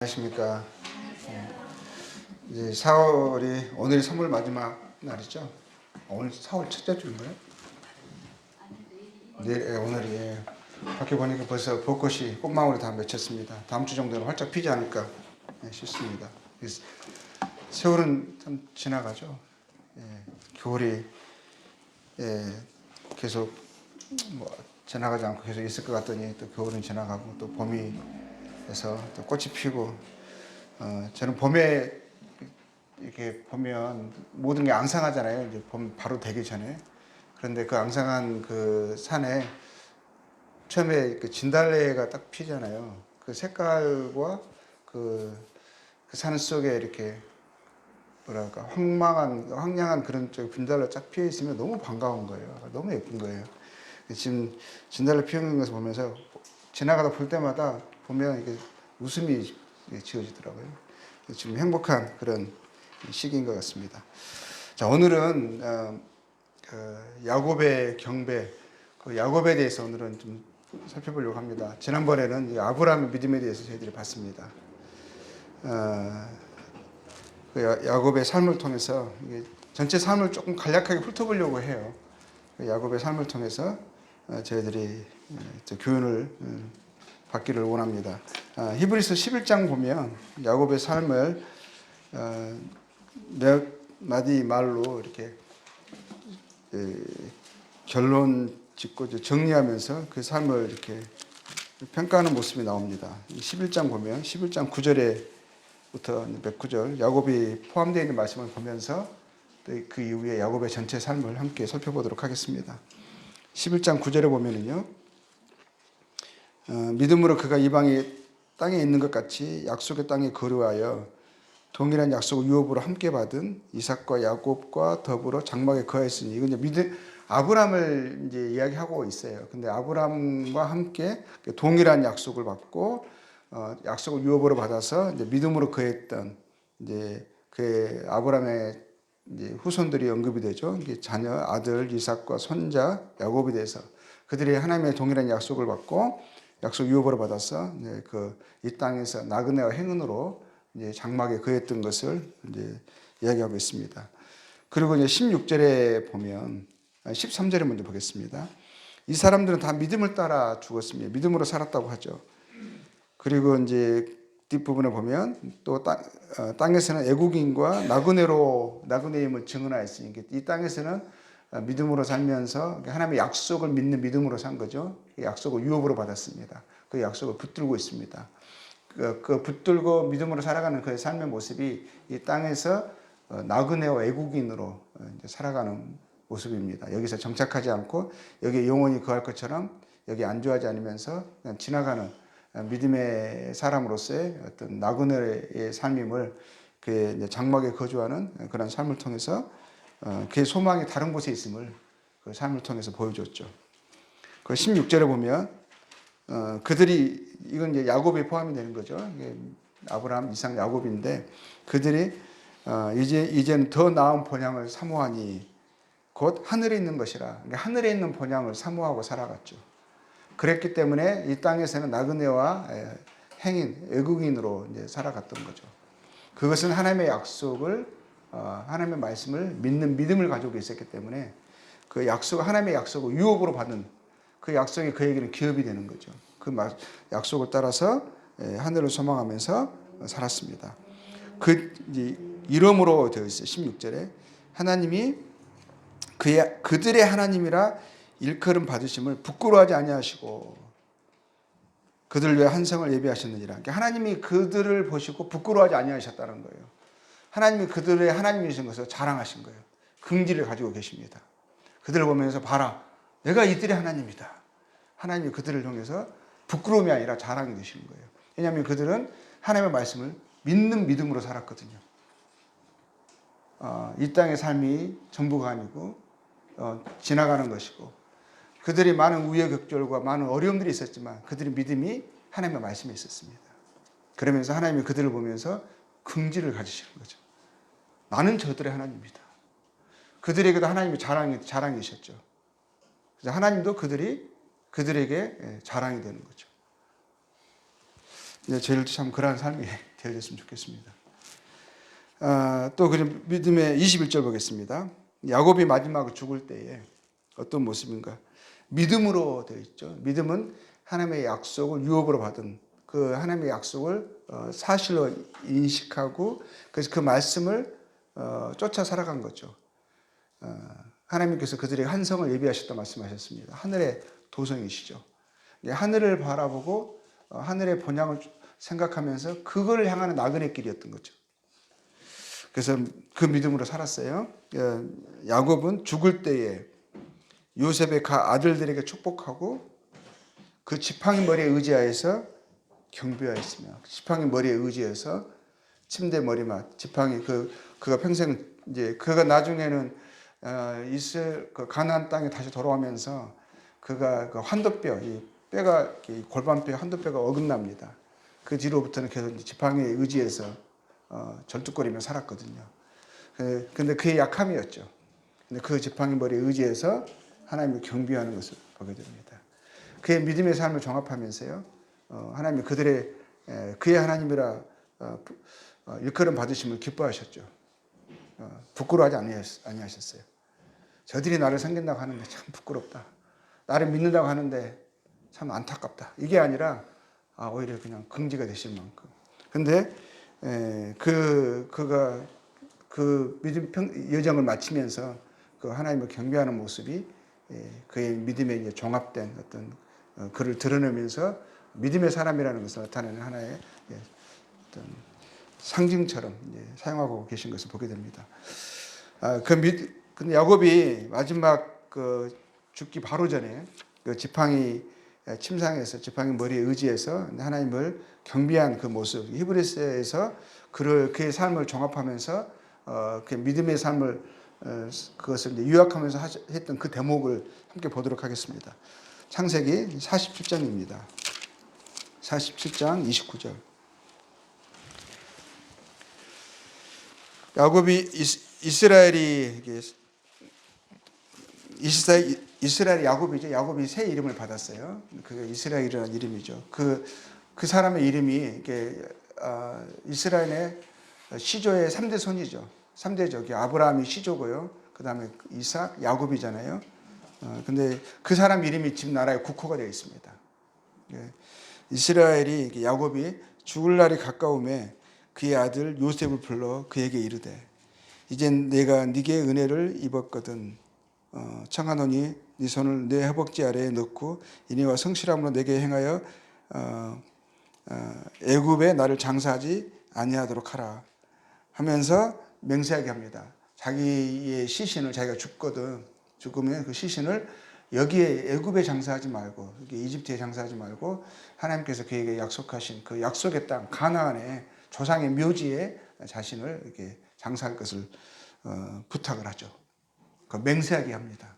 안녕하십니까. 이제 4월이 오늘이 3월 마지막 날이죠. 오늘 4월 첫째 주인가요? 네, 오늘이 밖에 보니까 벌써 벚꽃이 꽃망울이 다 맺혔습니다. 다음 주 정도는 활짝 피지 않을까 싶습니다. 세월은 참 지나가죠. 겨울이 계속 지나가지 않고 계속 있을 것 같더니 또 겨울은 지나가고 또 봄이 돼서 또 꽃이 피고 저는 봄에 이렇게 보면 모든 게 앙상하잖아요. 이제 봄 바로 되기 전에. 그런데 그 앙상한 그 산에 처음에 그 진달래가 딱 피잖아요. 그 색깔과 그 산 속에 이렇게 뭐랄까 황량한 그런 쪽 진달래 쫙 피어 있으면 너무 반가운 거예요. 너무 예쁜 거예요. 지금 진달래 피우는 것을 보면서 지나가다 볼 때마다 보면 이게 웃음이 지어지더라고요. 지금 행복한 그런 시기인 것 같습니다. 자, 오늘은 야곱의 경배, 그 야곱에 대해서 오늘은 좀 살펴보려고 합니다. 지난번에는 아브라함의 믿음에 대해서 저희들이 봤습니다. 그 야곱의 삶을 통해서 전체 삶을 조금 간략하게 훑어보려고 해요. 야곱의 삶을 통해서 저희들이 교훈을 받기를 원합니다. 히브리서 11장 보면 야곱의 삶을 몇 마디 말로 이렇게 결론 짓고 정리하면서 그 삶을 이렇게 평가하는 모습이 나옵니다. 11장 보면 11장 9절에부터 몇 구절 야곱이 포함되어 있는 말씀을 보면서 그 이후에 야곱의 전체 삶을 함께 살펴보도록 하겠습니다. 11장 9절에 보면은요. 믿음으로 그가 이방의 땅에 있는 것 같이 약속의 땅에 거류하여 동일한 약속을 유업으로 함께 받은 이삭과 야곱과 더불어 장막에 거하였으니 이건 이제 아브람을 이제 이야기하고 있어요. 근데 아브람과 함께 동일한 약속을 받고 약속을 유업으로 받아서 이제 믿음으로 거했던 이제 그 아브람의 이제 후손들이 언급이 되죠. 이게 자녀 아들 이삭과 손자 야곱에 대해서 그들이 하나님의 동일한 약속을 받고 약속 유업으로 받아서 이 땅에서 나그네와 행운으로 이제 장막에 거했던 것을 이제 이야기하고 있습니다. 그리고 이제 16절에 보면 13절에 먼저 보겠습니다. 이 사람들은 다 믿음을 따라 죽었습니다. 믿음으로 살았다고 하죠. 그리고 이제 뒷부분에 보면 또 땅에서는 애국인과 나그네임을 증언하였으니 이 땅에서는 믿음으로 살면서 하나님의 약속을 믿는 믿음으로 산 거죠. 그 약속을 유업으로 받았습니다. 그 약속을 붙들고 있습니다. 그 붙들고 믿음으로 살아가는 그의 삶의 모습이 이 땅에서 나그네와 애국인으로 살아가는 모습입니다. 여기서 정착하지 않고 여기에 영원히 거할 것처럼 여기 안주하지 않으면서 그냥 지나가는 믿음의 사람으로서의 어떤 나그네의 삶임을 그 장막에 거주하는 그런 삶을 통해서 그의 소망이 다른 곳에 있음을 그 삶을 통해서 보여줬죠. 그 16절에 보면 그들이 이건 이제 야곱에 포함이 되는 거죠. 아브라함, 이삭, 야곱인데 그들이 이제는 더 나은 본향을 사모하니 곧 하늘에 있는 것이라. 그러니까 하늘에 있는 본향을 사모하고 살아갔죠. 그랬기 때문에 이 땅에서는 나그네와 행인, 외국인으로 이제 살아갔던 거죠. 그것은 하나님의 약속을 하나님의 말씀을 믿는 믿음을 가지고 있었기 때문에 그 약속, 하나님의 약속을 유업으로 받은 그 약속이 그에게는 기업이 되는 거죠. 그 약속을 따라서 하늘을 소망하면서 살았습니다. 이름으로 되어 있어요. 16절에 하나님이 그들의 하나님이라 일컬음 받으심을 부끄러워하지 아니하시고 그들 위해 한 성을 예비하셨느니라. 그러니까 하나님이 그들을 보시고 부끄러워하지 아니하셨다는 거예요. 하나님이 그들의 하나님이신 것을 자랑하신 거예요. 긍지를 가지고 계십니다. 그들을 보면서 봐라. 내가 이들의 하나님이다. 하나님이 그들을 통해서 부끄러움이 아니라 자랑이 되시는 거예요. 왜냐하면 그들은 하나님의 말씀을 믿는 믿음으로 살았거든요. 이 땅의 삶이 전부가 아니고 지나가는 것이고 그들이 많은 우여곡절과 많은 어려움들이 있었지만 그들의 믿음이 하나님의 말씀에 있었습니다. 그러면서 하나님이 그들을 보면서 긍지를 가지시는 거죠. 나는 저들의 하나님이다. 그들에게도 하나님이 자랑이셨죠. 그래서 하나님도 그들에게 자랑이 되는 거죠. 저희들도 참 그러한 삶이 되어졌으면 좋겠습니다. 또 그런 믿음의 21절 보겠습니다. 야곱이 마지막으로 죽을 때에 어떤 모습인가? 믿음으로 되어 있죠. 믿음은 하나님의 약속을 유업으로 받은 그 하나님의 약속을 사실로 인식하고 그래서 그 말씀을 쫓아 살아간 거죠. 하나님께서 그들에게 한 성을 예비하셨다 말씀하셨습니다. 하늘의 도성이시죠. 하늘을 바라보고 하늘의 본향을 생각하면서 그걸 향하는 나그네 길이었던 거죠. 그래서 그 믿음으로 살았어요. 야곱은 죽을 때에 요셉의 아들들에게 축복하고 그 지팡이 머리에 의지하여서 경배하였으며 지팡이 머리에 의지해서 침대 머리맡 지팡이 그가 평생 이제 그가 나중에는 이스라엘 그 가나안 땅에 다시 돌아오면서 그가 그 환도뼈 이 뼈가 이 골반뼈 환도뼈가 어긋납니다. 그 뒤로부터는 계속 지팡이에 의지해서 절뚝거리며 살았거든요. 근데 그의 약함이었죠. 근데 그 지팡이 머리에 의지해서 하나님을 경배하는 것을 보게 됩니다. 그의 믿음의 삶을 종합하면서요. 하나님이 그의 하나님이라 일컬음 받으심을 기뻐하셨죠. 부끄러워하지 아니하셨어요. 저들이 나를 섬긴다고 하는데 참 부끄럽다. 나를 믿는다고 하는데 참 안타깝다. 이게 아니라 오히려 그냥 긍지가 되실 만큼. 근데 그가 그 믿음 여정을 마치면서 그 하나님을 경배하는 모습이 그의 믿음에 이제 종합된 어떤 그를 드러내면서 믿음의 사람이라는 것을 나타내는 하나의 어떤 상징처럼 사용하고 계신 것을 보게 됩니다. 근데 야곱이 마지막 그 죽기 바로 전에 그 지팡이 침상에서 지팡이 머리에 의지해서 하나님을 경배한 그 모습, 히브리서에서 그의 삶을 종합하면서 그 믿음의 삶을 그것을 이제 요약하면서 했던 그 대목을 함께 보도록 하겠습니다. 창세기 47장입니다. 47장 29절. 야곱이 이스라엘 야곱이죠. 야곱이 새 이름을 받았어요. 그게 이스라엘이라는 이름이죠. 그 사람의 이름이 이스라엘의 시조의 3대 손이죠. 3대죠. 아브라함이 시조고요. 그 다음에 이삭, 야곱이잖아요. 근데 그 사람 이름이 지금 나라의 국호가 되어 있습니다. 이스라엘이 야곱이 죽을 날이 가까움에 그의 아들 요셉을 불러 그에게 이르되 이젠 내가 네게 은혜를 입었거든 청하노니 네 손을 내 허벅지 아래에 넣고 인애와 성실함으로 내게 행하여 애굽에 나를 장사하지 아니하도록 하라 하면서 맹세하게 합니다. 자기의 시신을 자기가 죽으면 그 시신을 여기에 애굽에 장사하지 말고 이집트에 장사하지 말고 하나님께서 그에게 약속하신 그 약속의 땅 가나안의 조상의 묘지에 자신을 이렇게 장사할 것을 부탁을 하죠. 그 맹세하게 합니다.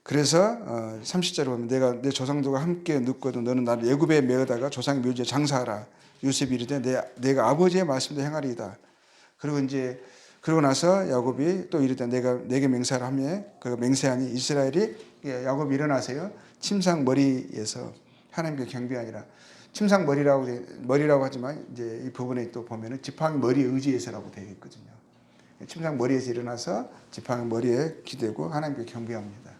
그래서 30절에 보면 내가 내 조상들과 함께 눕거든 너는 나를 애굽에 메어다가 조상의 묘지에 장사하라. 요셉이 이르되 내가 아버지의 말씀도 행하리이다. 그리고 나서 야곱이 또 이르되 내가 내게 맹세하라 하며 그 맹세하니 이스라엘이 야곱이 일어나세요. 침상 머리에서 하나님께 경배하니라. 침상 머리라고 하지만 이제 이 부분에 또 보면은 지팡이 머리 의지해서라고 되어 있거든요. 침상 머리에서 일어나서 지팡이 머리에 기대고 하나님께 경배합니다.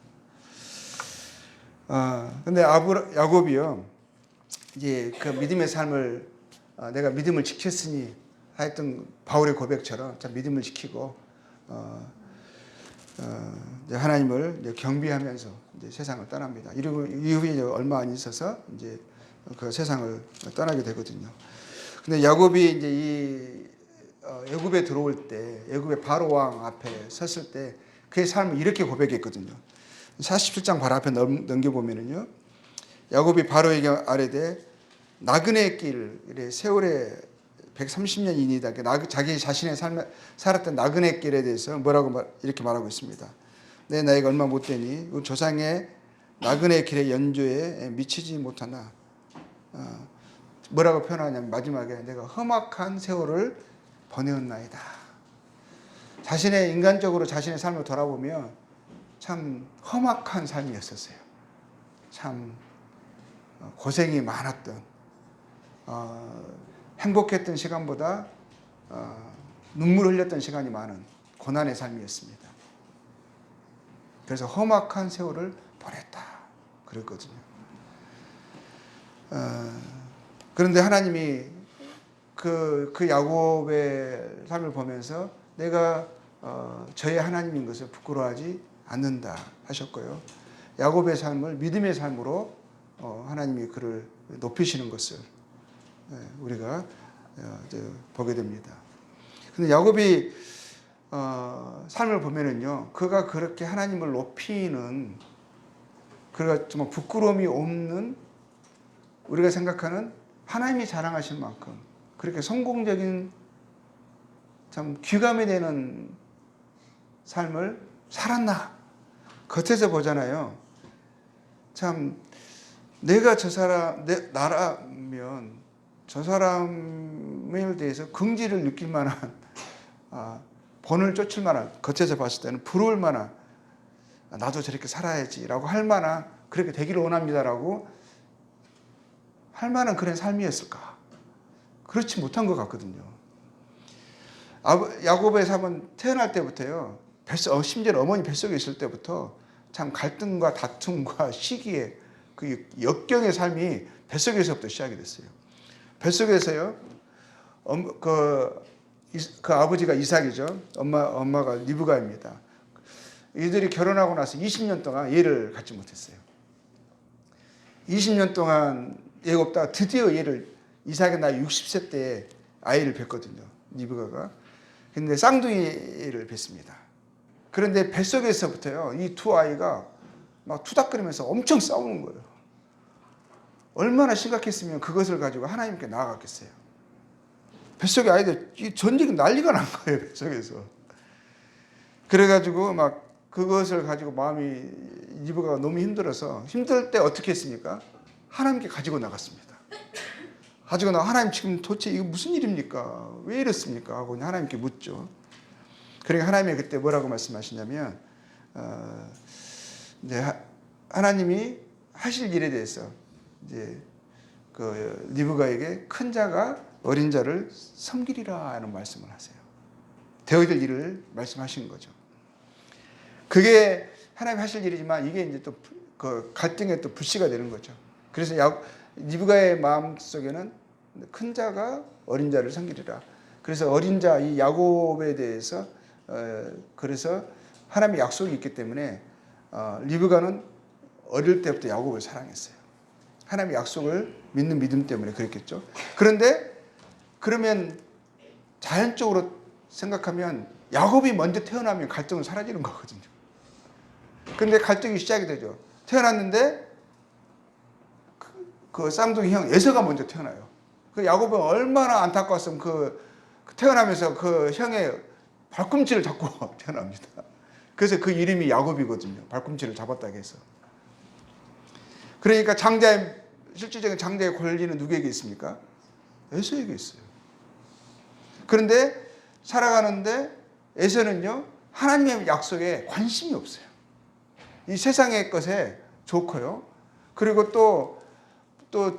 근데 야곱이요 이제 그 믿음의 삶을 내가 믿음을 지켰으니 하여튼 바울의 고백처럼 참 믿음을 지키고 이제 하나님을 이제 경배하면서 이제 세상을 떠납니다. 이후에 이제 얼마 안 있어서 이제 그 세상을 떠나게 되거든요. 근데 야곱이 이제 이 애굽에 들어올 때 애굽의 바로 왕 앞에 섰을 때 그의 삶을 이렇게 고백했거든요. 47장 바로 앞에 넘겨보면은요. 야곱이 바로에게 아뢰되 나그네 길 세월에 130년이니다. 자기 자신의 삶에 살았던 나그네 길에 대해서 이렇게 말하고 있습니다. 내 나이가 얼마 못 되니 조상의 나그네 길의 연조에 미치지 못하나 뭐라고 표현하냐면 마지막에 내가 험악한 세월을 보내었나이다. 자신의 인간적으로 자신의 삶을 돌아보면 참 험악한 삶이었었어요. 참 고생이 많았던 행복했던 시간보다 눈물 흘렸던 시간이 많은 고난의 삶이었습니다. 그래서 험악한 세월을 보냈다 그랬거든요. 그런데 하나님이 그 야곱의 삶을 보면서 내가 저의 하나님인 것을 부끄러워하지 않는다 하셨고요. 야곱의 삶을 믿음의 삶으로 하나님이 그를 높이시는 것을 우리가 보게 됩니다. 근데 야곱이 삶을 보면은요, 그가 그렇게 하나님을 높이는, 그가 정말 부끄러움이 없는, 우리가 생각하는 하나님이 자랑하신 만큼 그렇게 성공적인, 참 귀감이 되는 삶을 살았나? 겉에서 보잖아요. 참 내가 나라면 저 사람에 대해서 긍지를 느낄 만한, 본을 쫓을 만한, 겉에서 봤을 때는 부러울 만한, 나도 저렇게 살아야지라고 할 만한, 그렇게 되기를 원합니다라고 할 만한 그런 삶이었을까? 그렇지 못한 것 같거든요. 야곱의 삶은 태어날 때부터요, 심지어 어머니 뱃속에 있을 때부터 참 갈등과 다툼과 시기에 그 역경의 삶이 뱃속에서부터 시작이 됐어요. 뱃속에서요, 그 아버지가 이삭이죠. 엄마가 리브가입니다. 이들이 결혼하고 나서 20년 동안 얘를 갖지 못했어요. 20년 동안 애가 없다가 드디어 이삭의 나이 60세 때에 아이를 뵀거든요. 리브가가. 근데 쌍둥이를 뵀습니다. 그런데 뱃속에서부터요, 이 두 아이가 막 투닥거리면서 엄청 싸우는 거예요. 얼마나 심각했으면 그것을 가지고 하나님께 나아갔겠어요. 뱃속의 아이들 전쟁이 난리가 난 거예요, 뱃속에서. 그래가지고 막 그것을 가지고 마음이, 리브가가 너무 힘들어서, 힘들 때 어떻게 했습니까? 하나님께 가지고 나갔습니다. 가지고 나가, 하나님 지금 도대체 이거 무슨 일입니까? 왜 이렇습니까? 하고 하나님께 묻죠. 그러니까 하나님이 그때 뭐라고 말씀하시냐면, 이제 하나님이 하실 일에 대해서 이제 그 리브가에게 큰 자가 어린 자를 섬기리라 하는 말씀을 하세요. 되어질 일을 말씀하신 거죠. 그게 하나님 하실 일이지만 이게 이제 또 그 갈등의 또 불씨가 되는 거죠. 그래서 리브가의 마음 속에는 큰 자가 어린 자를 섬기리라. 그래서 어린 자, 이 야곱에 대해서 그래서 하나님의 약속이 있기 때문에 리브가는 어릴 때부터 야곱을 사랑했어요. 하나님의 약속을 믿는 믿음 때문에 그랬겠죠. 그런데 그러면 자연적으로 생각하면 야곱이 먼저 태어나면 갈등은 사라지는 거거든요. 근데 갈등이 시작이 되죠. 태어났는데 그 쌍둥이 형 에서가 먼저 태어나요. 그 야곱은 얼마나 안타까웠으면 그 태어나면서 그 형의 발꿈치를 잡고 태어납니다. 그래서 그 이름이 야곱이거든요. 발꿈치를 잡았다고 해서. 그러니까 실질적인 장자의 권리는 누구에게 있습니까? 에서에게 있어요. 그런데 살아가는데 에서는요, 하나님의 약속에 관심이 없어요. 이 세상의 것에 좋고요. 그리고 또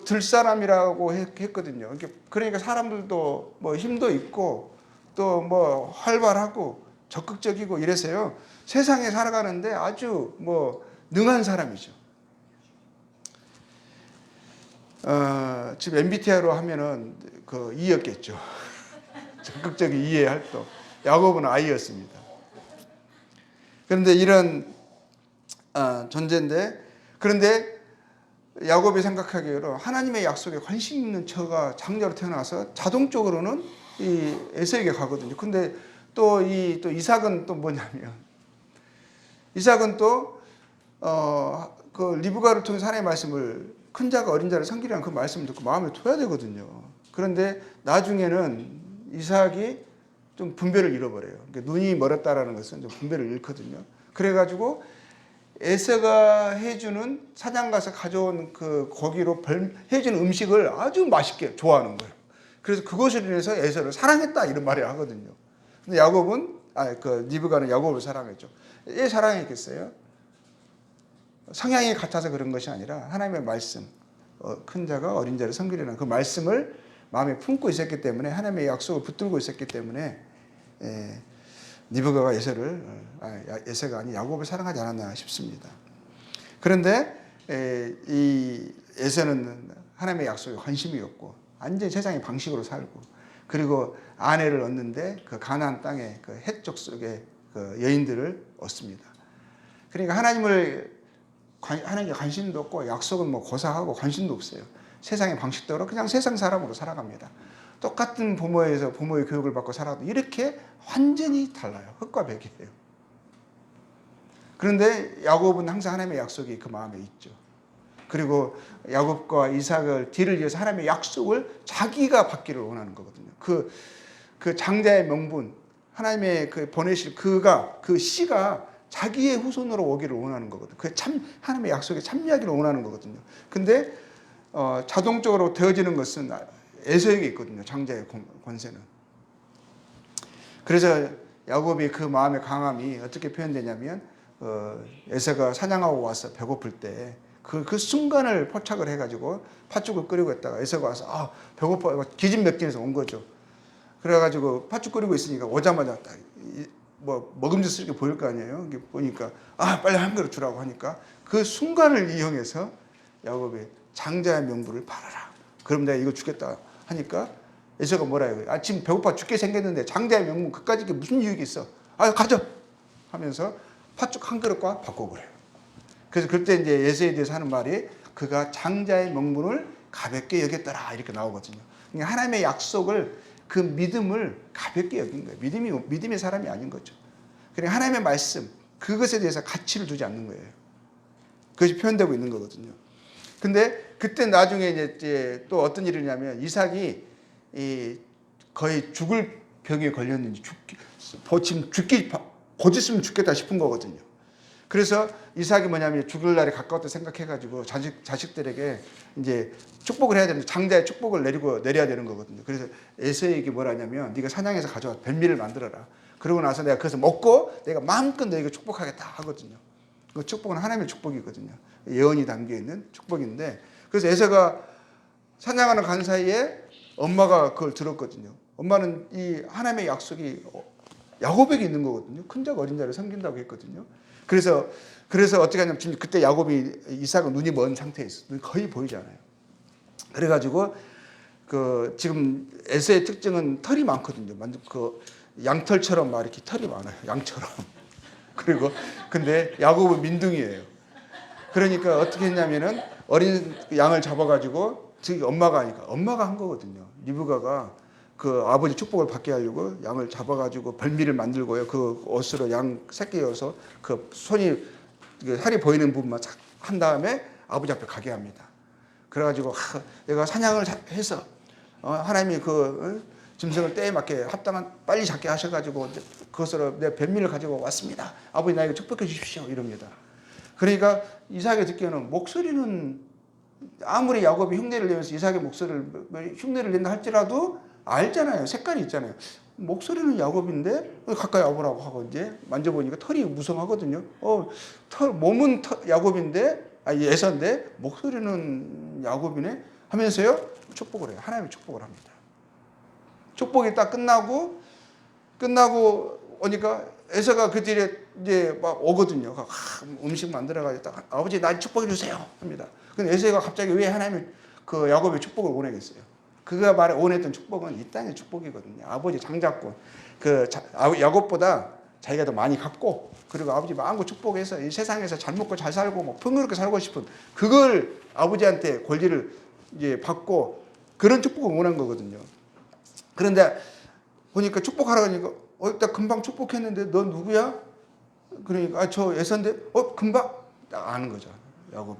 들사람이라고 했거든요. 그러니까 사람들도 뭐 힘도 있고 또 뭐 활발하고 적극적이고 이래서요, 세상에 살아가는데 아주 뭐 능한 사람이죠. 지금 MBTI로 하면은 그 E였겠죠. 적극적인 E의 활동. 야곱은 I였습니다. 그런데 이런 존재인데, 그런데 야곱이 생각하기로 하나님의 약속에 관심 있는 처가 장자로 태어나서 자동적으로는 이 에서에게 가거든요. 근데 또 이삭은 또 뭐냐면, 이삭은 또 그 리브가를 통해 하나님의 말씀을, 큰 자가 어린 자를 섬기라는 그 말씀을 듣고 마음에 둬야 되거든요. 그런데 나중에는 이삭이 좀 분별을 잃어버려요. 그러니까 눈이 멀었다라는 것은 좀 분별을 잃거든요. 그래가지고 에서가 해주는, 사장 가서 가져온 그 고기로 해주는 음식을 아주 맛있게 좋아하는 거예요. 그래서 그것을 인해서 에서를 사랑했다 이런 말을 하거든요. 근데 리브가는 야곱을 사랑했죠. 왜 사랑했겠어요? 성향이 같아서 그런 것이 아니라 하나님의 말씀, 큰 자가 어린 자를 섬기려는 그 말씀을 마음에 품고 있었기 때문에 하나님의 약속을 붙들고 있었기 때문에 리브가가 에서가 아니 야곱을 사랑하지 않았나 싶습니다. 그런데 이 에서는 하나님의 약속에 관심이 없고 완전히 세상의 방식으로 살고 그리고 아내를 얻는데 그 가나안 땅의 그 헷족 속의 그 여인들을 얻습니다. 그러니까 하나님께 관심도 없고 약속은 뭐 고사하고 관심도 없어요. 세상의 방식대로 그냥 세상 사람으로 살아갑니다. 똑같은 부모의 교육을 받고 살아도 이렇게 완전히 달라요. 흙과 백이에요. 그런데 야곱은 항상 하나님의 약속이 그 마음에 있죠. 그리고 야곱과 이삭을 뒤를 이어서 하나님의 약속을 자기가 받기를 원하는 거거든요. 그 장자의 명분, 하나님의 그 보내실 그 씨가 자기의 후손으로 오기를 원하는 거거든요. 하나님의 약속에 참여하기를 원하는 거거든요. 근데 자동적으로 되어지는 것은 에서에게 있거든요. 장자의 권세는. 그래서 야곱이 그 마음의 강함이 어떻게 표현되냐면 에서가 사냥하고 와서 배고플 때 그 순간을 포착을 해가지고 팥죽을 끓이고 있다가 에서가 와서 배고파 기진맥진해서 온 거죠. 그래가지고 팥죽 끓이고 있으니까 오자마자 딱 뭐 먹음직스럽게 보일 거 아니에요. 보니까 빨리 한 그릇 주라고 하니까 그 순간을 이용해서 야곱이 장자의 명분을 팔아라. 그럼 내가 이거 주겠다 하니까 에서가 뭐라 해요? 지금 배고파 죽게 생겼는데 장자의 명분 그까짓 게 무슨 유익이 있어? 가져 하면서 팥죽 한 그릇과 바꿔버려요. 그래서 그때 이제 에서에 대해서 하는 말이 그가 장자의 명분을 가볍게 여겼더라 이렇게 나오거든요. 그러니까 하나님의 약속을 그 믿음을 가볍게 여긴 거예요. 믿음의 사람이 아닌 거죠. 그러니까 하나님의 말씀 그것에 대해서 가치를 두지 않는 거예요. 그것이 표현되고 있는 거거든요. 근데 그때 나중에 이제 또 어떤 일이 있냐면 이삭이 거의 죽을 병에 걸렸는지 지금 곧 있으면 죽겠다 싶은 거거든요. 그래서 이삭이 뭐냐면 죽을 날이 가까웠다 생각해가지고 자식들에게 이제 축복을 해야 되는데 장자의 축복을 내려야 되는 거거든요. 그래서 에서에게 뭐라 하냐면 네가 사냥해서 가져와 별미를 만들어라. 그러고 나서 내가 그것을 먹고 내가 마음껏 너에게 축복하겠다 하거든요. 그 축복은 하나님의 축복이거든요. 예언이 담겨있는 축복인데 그래서 에서가 사냥하러 간 사이에 엄마가 그걸 들었거든요. 엄마는 이 하나님의 약속이 야곱에게 있는 거거든요. 큰 자가 어린 자를 섬긴다고 했거든요. 그래서 어떻게 하냐면 지금 그때 야곱이 이삭은 눈이 먼 상태에 있어. 눈이 거의 보이지 않아요. 그래가지고 지금 에서의 특징은 털이 많거든요. 그 양털처럼 막 이렇게 털이 많아요. 양처럼. 그리고 근데 야곱은 민둥이에요. 그러니까 어떻게 했냐면은 어린 양을 잡아가지고 저기 엄마가 한 거거든요. 리브가가 그 아버지 축복을 받게 하려고 양을 잡아가지고 별미를 만들고요. 그 옷으로 양 새끼여서 그 손이 살이 보이는 부분만 한 다음에 아버지 앞에 가게 합니다. 그래가지고 내가 사냥을 해서 하나님이 짐승을 때에 맞게 합당한 빨리 잡게 하셔가지고 그것으로 내 별미를 가지고 왔습니다. 아버지 나에게 축복해 주십시오 이럽니다. 그러니까 이삭이 듣기에는 목소리는 아무리 야곱이 흉내를 내면서 이삭의 목소리를 흉내를 낸다 할지라도 알잖아요. 색깔이 있잖아요. 목소리는 야곱인데 가까이 와보라고 하고 이제 만져보니까 털이 무성하거든요. 몸은 야곱인데 에서인데 목소리는 야곱이네 하면서요 축복을 해요. 하나님의 축복을 합니다. 축복이 딱 끝나고 오니까 에서가 그 뒤에 이제 막 오거든요. 음식 만들어가지고 딱 아버지 날 축복해 주세요 합니다. 근데 에서가 갑자기 왜 하나님의 그 야곱의 축복을 원하겠어요? 그가 원했던 축복은 이 땅의 축복이거든요. 아버지 장자권 야곱보다 자기가 더 많이 갖고 그리고 아버지 마음껏 축복해서 이 세상에서 잘 먹고 잘 살고 뭐 풍요롭게 살고 싶은 그걸 아버지한테 권리를 이제 받고 그런 축복을 원한 거거든요. 그런데 보니까 축복하라 그러니까 나 금방 축복했는데 너 누구야? 그러니까 저 에서인데 금방 딱 아는 거죠. 야곱이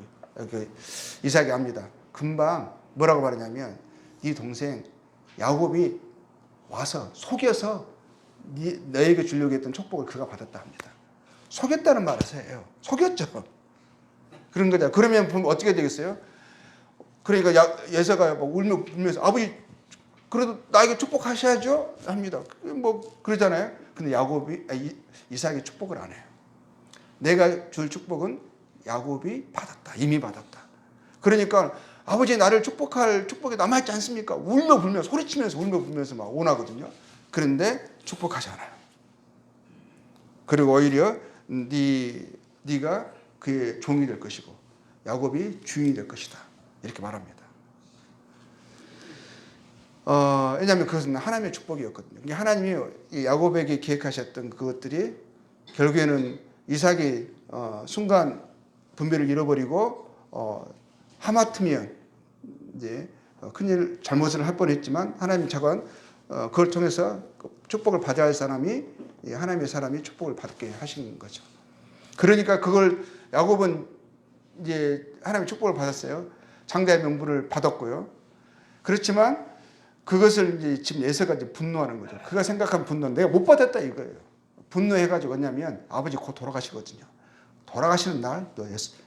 이삭이 압니다. 금방 뭐라고 말하냐면 네 동생 야곱이 와서 속여서 너에게 주려고 했던 축복을 그가 받았다 합니다. 속였다는 말을 해요. 속였죠. 그런 거죠. 그러면 어떻게 되겠어요? 그러니까 에서가 울면서 아버지 그래도 나에게 축복하셔야죠 합니다. 그러잖아요. 근데 이삭이 축복을 안 해요. 내가 줄 축복은 야곱이 받았다. 이미 받았다. 그러니까 아버지 나를 축복할 축복이 남아있지 않습니까? 울며 불며 소리치면서 울며 불면서 막 원하거든요. 그런데 축복하지 않아요. 그리고 오히려 네가 그의 종이 될 것이고 야곱이 주인이 될 것이다. 이렇게 말합니다. 왜냐하면 그것은 하나님의 축복이었거든요. 하나님이 야곱에게 계획하셨던 그것들이 결국에는 이삭이 순간 분별을 잃어버리고 하마터면 이제 큰일 잘못을 할 뻔했지만 하나님 차관 그걸 통해서 축복을 받아야 할 사람이 하나님의 사람이 축복을 받게 하신 거죠. 그러니까 그걸 야곱은 이제 하나님의 축복을 받았어요. 장자의 명분을 받았고요. 그렇지만 그것을 이제 지금 에서가 이제 분노하는 거죠. 그가 생각한 분노는 내가 못 받았다 이거예요. 분노해가지고 뭐냐면 아버지 곧 돌아가시거든요. 돌아가시는 날 너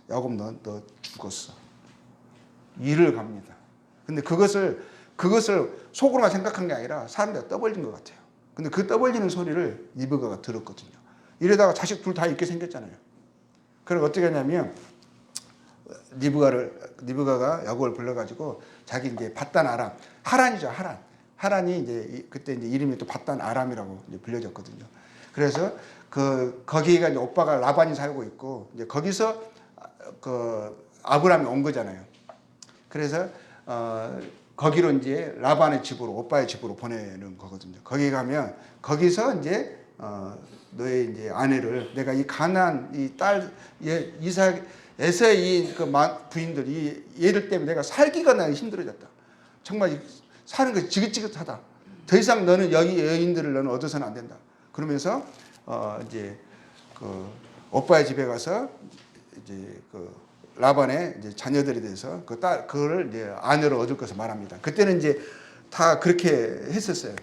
야곱 너 죽었어. 일을 갑니다. 근데 그것을 속으로만 생각한 게 아니라 사람들이 떠벌린 것 같아요. 근데 그 떠벌리는 소리를 리브가가 들었거든요. 이러다가 자식 둘 다 잃게 생겼잖아요. 그래서 어떻게 하냐면 리브가가 야곱을 불러가지고 자기 이제 밧단 아람 하란이죠. 하란이 이제 그때 이제 이름이 또 밧단 아람이라고 이제 불려졌거든요. 그래서 거기가 이제 오빠가 라반이 살고 있고 이제 거기서 아브라함이 온 거잖아요. 그래서 거기로 이제 라반의 집으로 오빠의 집으로 보내는 거거든요. 거기 가면 거기서 이제 너의 이제 아내를 내가 이 가나안 이 딸 이삭 에서의 그 부인들이 얘들 때문에 내가 살기가 나 힘들어졌다. 정말 사는 거 지긋지긋하다. 더 이상 너는 여기 여인들을 너는 얻어서는 안 된다. 그러면서 이제 그 오빠의 집에 가서 이제 그 라반의 이제 자녀들에 대해서 그거를 이제 아내로 얻을 것을 말합니다. 그때는 이제 다 그렇게 했었어요.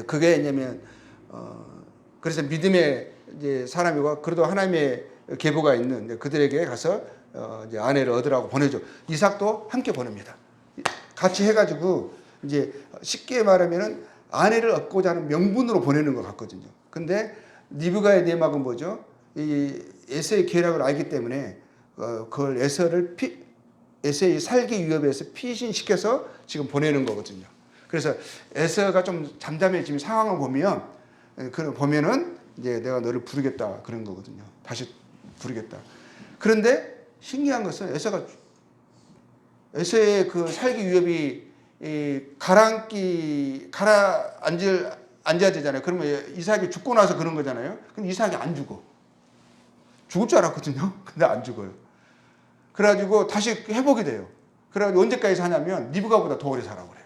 그게 왜냐면 그래서 믿음의 이제 사람이고 그래도 하나님의 계보가 있는 그들에게 가서 이제 아내를 얻으라고 보내죠. 이삭도 함께 보냅니다. 같이 해가지고 이제 쉽게 말하면은 아내를 얻고자 하는 명분으로 보내는 것 같거든요. 근데 리브가의 내막은 뭐죠? 이 에서의 계략을 알기 때문에 그걸 에서의 살기 위협에서 피신시켜서 지금 보내는 거거든요. 그래서 에서가 좀 잠잠해지면 상황을 보면은 이제 내가 너를 부르겠다 그런 거거든요. 다시 부르겠다. 그런데 신기한 것은 에서의 그 살기 위협이 앉아야 되잖아요. 그러면 이삭이 죽고 나서 그런 거잖아요. 근데 이삭이 안 죽어. 죽을 줄 알았거든요. 근데 안 죽어요. 그래가지고 다시 회복이 돼요. 그래가지고 언제까지 사냐면 리브가보다 더 오래 살아고 그래요.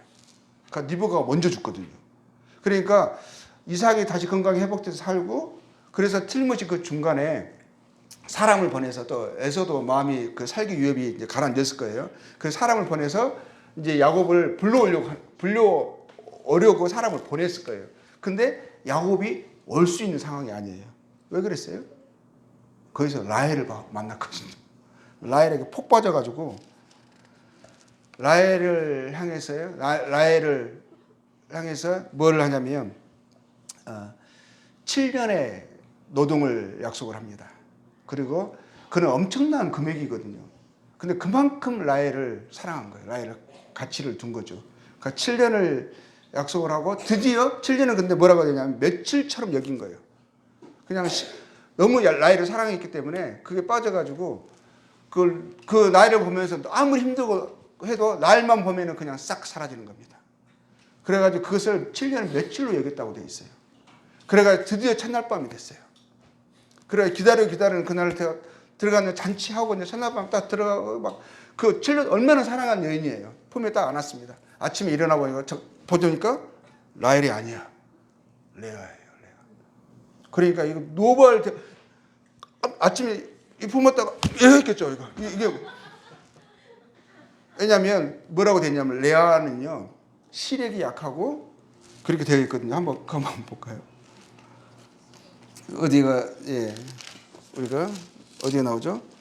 그러니까 리브가가 먼저 죽거든요. 그러니까 이삭이 다시 건강히 회복돼서 살고 그래서 틀림없이 그 중간에 사람을 보내서 또 에서도 마음이 그 살기 위협이 이제 가라앉았을 거예요. 그 사람을 보내서 이제 야곱을 불러오려고 사람을 보냈을 거예요. 근데 야곱이 올 수 있는 상황이 아니에요. 왜 그랬어요? 거기서 라헬을 만났거든요. 라헬에게 폭 빠져가지고 라헬을 향해서 뭘 하냐면 7년의 노동을 약속을 합니다. 그리고 그는 엄청난 금액이거든요. 근데 그만큼 라헬을 사랑한 거예요. 라헬을 가치를 둔 거죠. 그러니까 7년을 약속을 하고 드디어 7년은 근데 뭐라고 해야 되냐면 며칠처럼 여긴 거예요. 그냥 너무 라헬을 사랑했기 때문에 그게 빠져가지고 그 나이를 보면서 아무리 힘들고 해도 날만 보면은 그냥 싹 사라지는 겁니다. 그래가지고 그것을 7년을 며칠로 여겼다고 돼 있어요. 그래가지고 드디어 첫날 밤이 됐어요. 그래 기다리는 그날 들어가는 잔치하고 이제 첫날 밤 딱 들어가고 막 그 7년 얼마나 사랑한 여인이에요. 품에 딱 안았습니다. 아침에 일어나 보니까 라헬이 아니야. 레아예요. 레아. 그러니까 이거 노발 아침에 이 품었다가 했겠죠. 이게 왜냐하면 뭐라고 됐냐면 레아는요 시력이 약하고 그렇게 되어 있거든요. 한번 볼까요? 어디가 우리가 어디에 나오죠?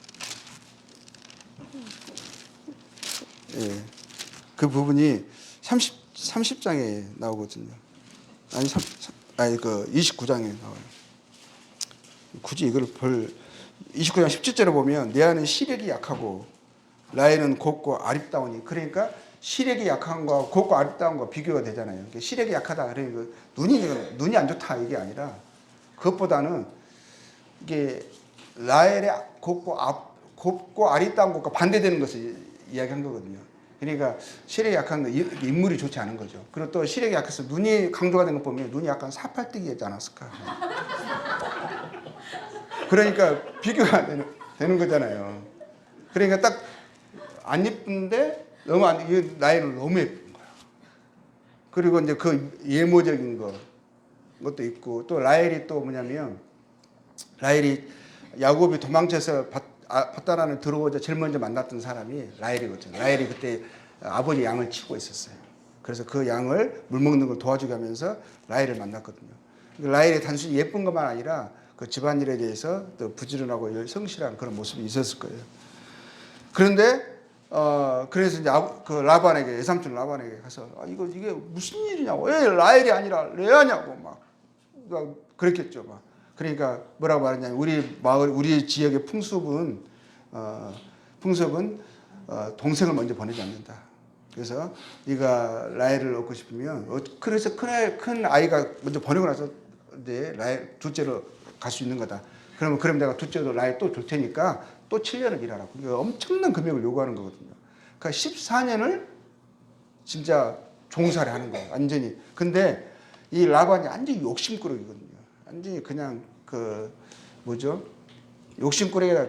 그 부분이 30장에 나오거든요. 아니 그 29장에 나와요. 굳이 이걸 29장 17절에 보면 내 아는 시력이 약하고 라헬은 곱고 아립다우니. 그러니까 시력이 약한 거 곱고 아립다운 거 비교가 되잖아요. 그러니까 시력이 약하다. 그러니까 눈이 안 좋다 이게 아니라 그것보다는 이게 라헬의 곱고 아립다운 것과 반대되는 것을 이야기한 거거든요. 그러니까 시력이 약한 거 인물이 좋지 않은 거죠. 그리고 또 시력이 약해서 눈이 강조가 된 거 보면 눈이 약간 사팔뜨기였지 않았을까. 그러니까 비교가 되는 거잖아요. 그러니까 딱 안 예쁜데 너무 라헬은 너무 예쁜 거야. 그리고 이제 그 예모적인 것도 있고 또 라헬이 또 뭐냐면 라헬이 야곱이 도망쳐서 밧다란에 들어오자 제일 먼저 만났던 사람이 라헬이거든요. 라헬이 그때 아버지 양을 치고 있었어요. 그래서 그 양을 물 먹는 걸 도와주게 하면서 라헬을 만났거든요. 라헬이 단순히 예쁜 것만 아니라 그 집안일에 대해서 또 부지런하고 성실한 그런 모습이 있었을 거예요. 그런데 그래서 이제 그 라반에게 외삼촌 라반에게 가서 이게 무슨 일이냐고 왜 라헬이 아니라 레아냐고 막 그랬겠죠. 막 그러니까 뭐라고 말했냐면 우리 마을 우리 지역의 풍습은 동생을 먼저 보내지 않는다. 그래서 네가 라헬을 얻고 싶으면 그래서 큰 아이가 먼저 보내고 나서 이제 라헬 둘째로 갈 수 있는 거다. 그럼 내가 둘째로 라헬 또 줄 테니까 또 7년을 일하라고. 그러니까 엄청난 금액을 요구하는 거거든요. 그러니까 14년을 진짜 종살이 하는 거예요. 완전히. 근데 이 라반이 완전히 욕심꾸러기거든요. 완전히 그냥 욕심꾸러기가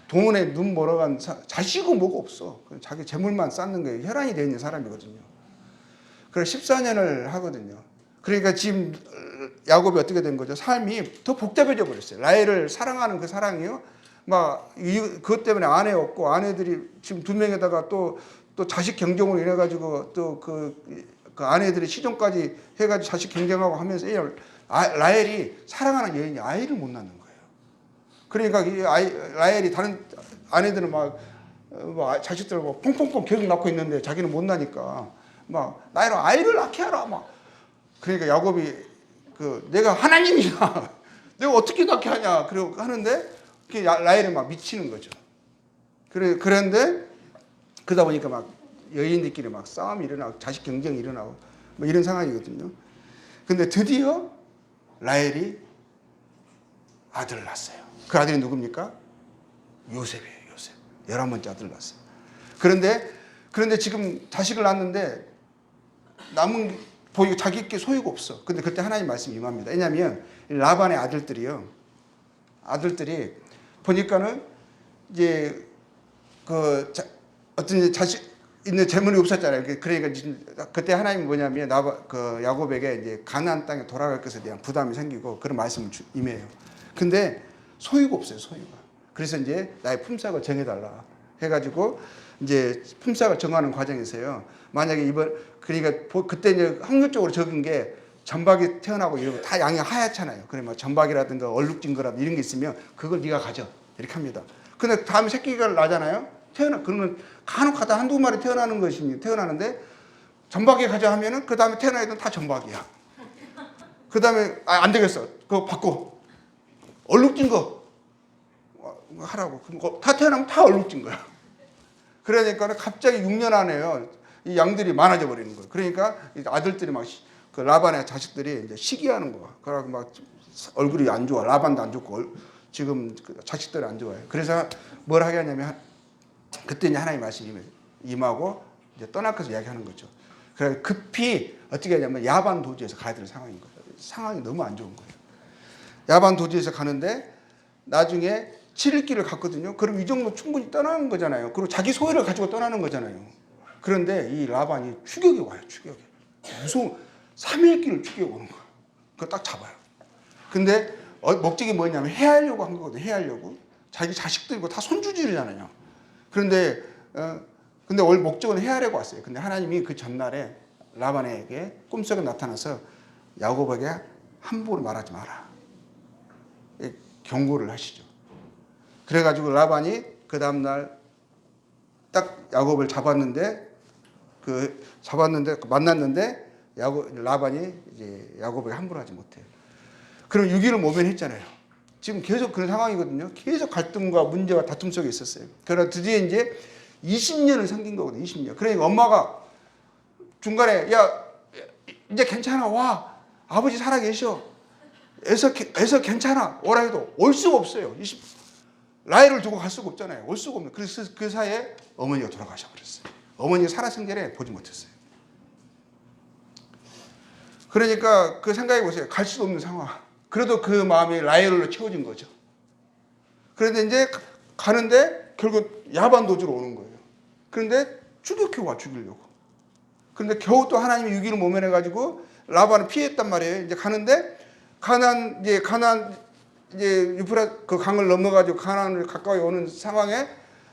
돈에 눈 멀어간 자식은 뭐가 없어. 자기 재물만 쌓는 거예요. 혈안이 되어 있는 사람이거든요. 그래서 14년을 하거든요. 그러니까 지금 야곱이 어떻게 된 거죠? 삶이 더 복잡해져 버렸어요. 라헬을 사랑하는 그 사랑이요. 그것 때문에 아내 없고 아내들이 지금 2명에다가 또 자식 경쟁으로 인해 가지고 또 그 아내들이 시종까지 해가지고 자식 경쟁하고 하면서 라헬이 사랑하는 여인이 아이를 못 낳는 거예요. 그러니까 라헬이 다른 아내들은 자식들 퐁퐁퐁 계속 낳고 있는데 자기는 못 낳으니까 나이로 아이를 낳게 하라 그러니까 야곱이 내가 하나님이야. 내가 어떻게 낳게 하냐. 그러고 하는데 라헬이 미치는 거죠. 그런데 그러다 보니까 여인들끼리 싸움이 일어나고 자식 경쟁이 일어나고 이런 상황이거든요. 근데 드디어 라헬이 아들을 낳았어요. 그 아들이 누굽니까? 요셉이에요. 요셉. 11번째 아들을 낳았어요. 그런데 지금 자식을 낳았는데 남은 보이고 자기께 소유가 없어. 근데 그때 하나님 말씀이 임합니다. 왜냐하면 라반의 아들들이 보니까는 이제 어떤 자식 있는 재물이 없었잖아요. 그러니까 그때 하나님이 뭐냐면 야곱에게 이제 가나안 땅에 돌아갈 것에 대한 부담이 생기고 그런 말씀을 임해요. 근데 소유가 없어요. 소유가. 그래서 이제 나의 품삯을 정해달라 해가지고 이제 품삯을 정하는 과정에서요. 만약에 그러니까 그때 이제 확률적으로 적은 게 전박이 태어나고 이런 거 다 양이 하얗잖아요. 그러면 전박이라든가 얼룩진 거라든가 이런 게 있으면 그걸 네가 가져 이렇게 합니다. 근데 다음에 새끼가 나잖아요. 그러면 간혹 가다 한두 마리 태어나는 것입니다. 태어나는데 전박이 가져 하면은 그 다음에 태어나야 되는 다 전박이야. 그 다음에 안 되겠어. 그거 바꿔. 얼룩진 거 하라고. 그럼 다 태어나면 다 얼룩진 거야. 그러니까 갑자기 6년 안에요. 이 양들이 많아져 버리는 거예요. 그러니까 아들들이 그 라반의 자식들이 이제 시기하는 거야. 그러고 얼굴이 안 좋아. 라반도 안 좋고 지금 자식들이 안 좋아요. 그래서 뭘 하게 하냐면 그때 이제 하나님 말씀이 임하고 이제 떠날 것을 이야기하는 거죠. 그래서 급히 어떻게 하냐면 야반 도지에서 가야 되는 상황인 거예요. 상황이 너무 안 좋은 거예요. 야반 도지에서 가는데 나중에 7일길을 갔거든요. 그럼 이 정도 충분히 떠나는 거잖아요. 그리고 자기 소유를 가지고 떠나는 거잖아요. 그런데 이 라반이 추격이 와요. 추격이. 무서운 3일길을 추격이 오는 거예요. 그거 딱 잡아요. 근데 목적이 뭐냐면 해하려고 한 거거든요. 해하려고. 자기 자식들이고 다 손주질이잖아요. 그런데 원래 목적은 해하려고 왔어요. 근데 하나님이 그 전날에 라반에게 꿈속에 나타나서 야곱에게 함부로 말하지 마라. 경고를 하시죠. 그래가지고 라반이 그 다음날 딱 야곱을 만났는데 라반이 이제 야곱에게 함부로 하지 못해요. 그럼 6일을 모면했잖아요. 지금 계속 그런 상황이거든요. 계속 갈등과 문제와 다툼 속에 있었어요. 그러나 드디어 이제 20년을 섬긴 거거든. 20년. 그러니까 엄마가 중간에 야 이제 괜찮아 와 아버지 살아계셔 애서 괜찮아 오라 해도 올 수가 없어요. 나이를 두고 갈 수가 없잖아요. 올 수가 없는. 그래서 그 사이에 어머니가 돌아가셔 버렸어요. 어머니가 살아생전에 보지 못했어요. 그러니까 그 생각해 보세요. 갈 수도 없는 상황. 그래도 그 마음이 라이얼로 채워진 거죠. 그런데 이제 가는데 결국 야반도주로 오는 거예요. 그런데 죽이려고. 그런데 겨우 또 하나님이 위기를 모면해가지고 라반을 피했단 말이에요. 이제 가는데 가나안 이제 유프라 그 강을 넘어가지고 가나안을 가까이 오는 상황에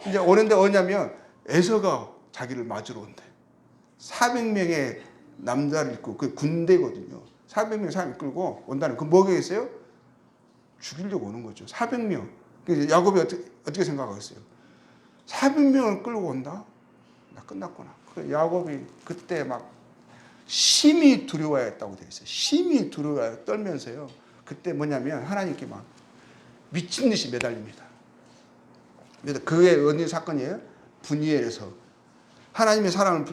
이제 오는데 어냐면 에서가 자기를 맞으러 온대. 400명의 남자를 입고 그 군대거든요. 400명 사람 끌고 온다는 그 뭐겠어요? 죽이려고 오는 거죠. 400명. 그래서 야곱이 어떻게 생각하겠어요? 400명을 끌고 온다? 나 끝났구나. 야곱이 그때 막 심히 두려워했다고 되어 있어요. 심히 두려워 떨면서요. 그때 뭐냐면 하나님께 막 미친 듯이 매달립니다. 그게 어느 사건이에요? 분이엘에서 하나님의 사랑을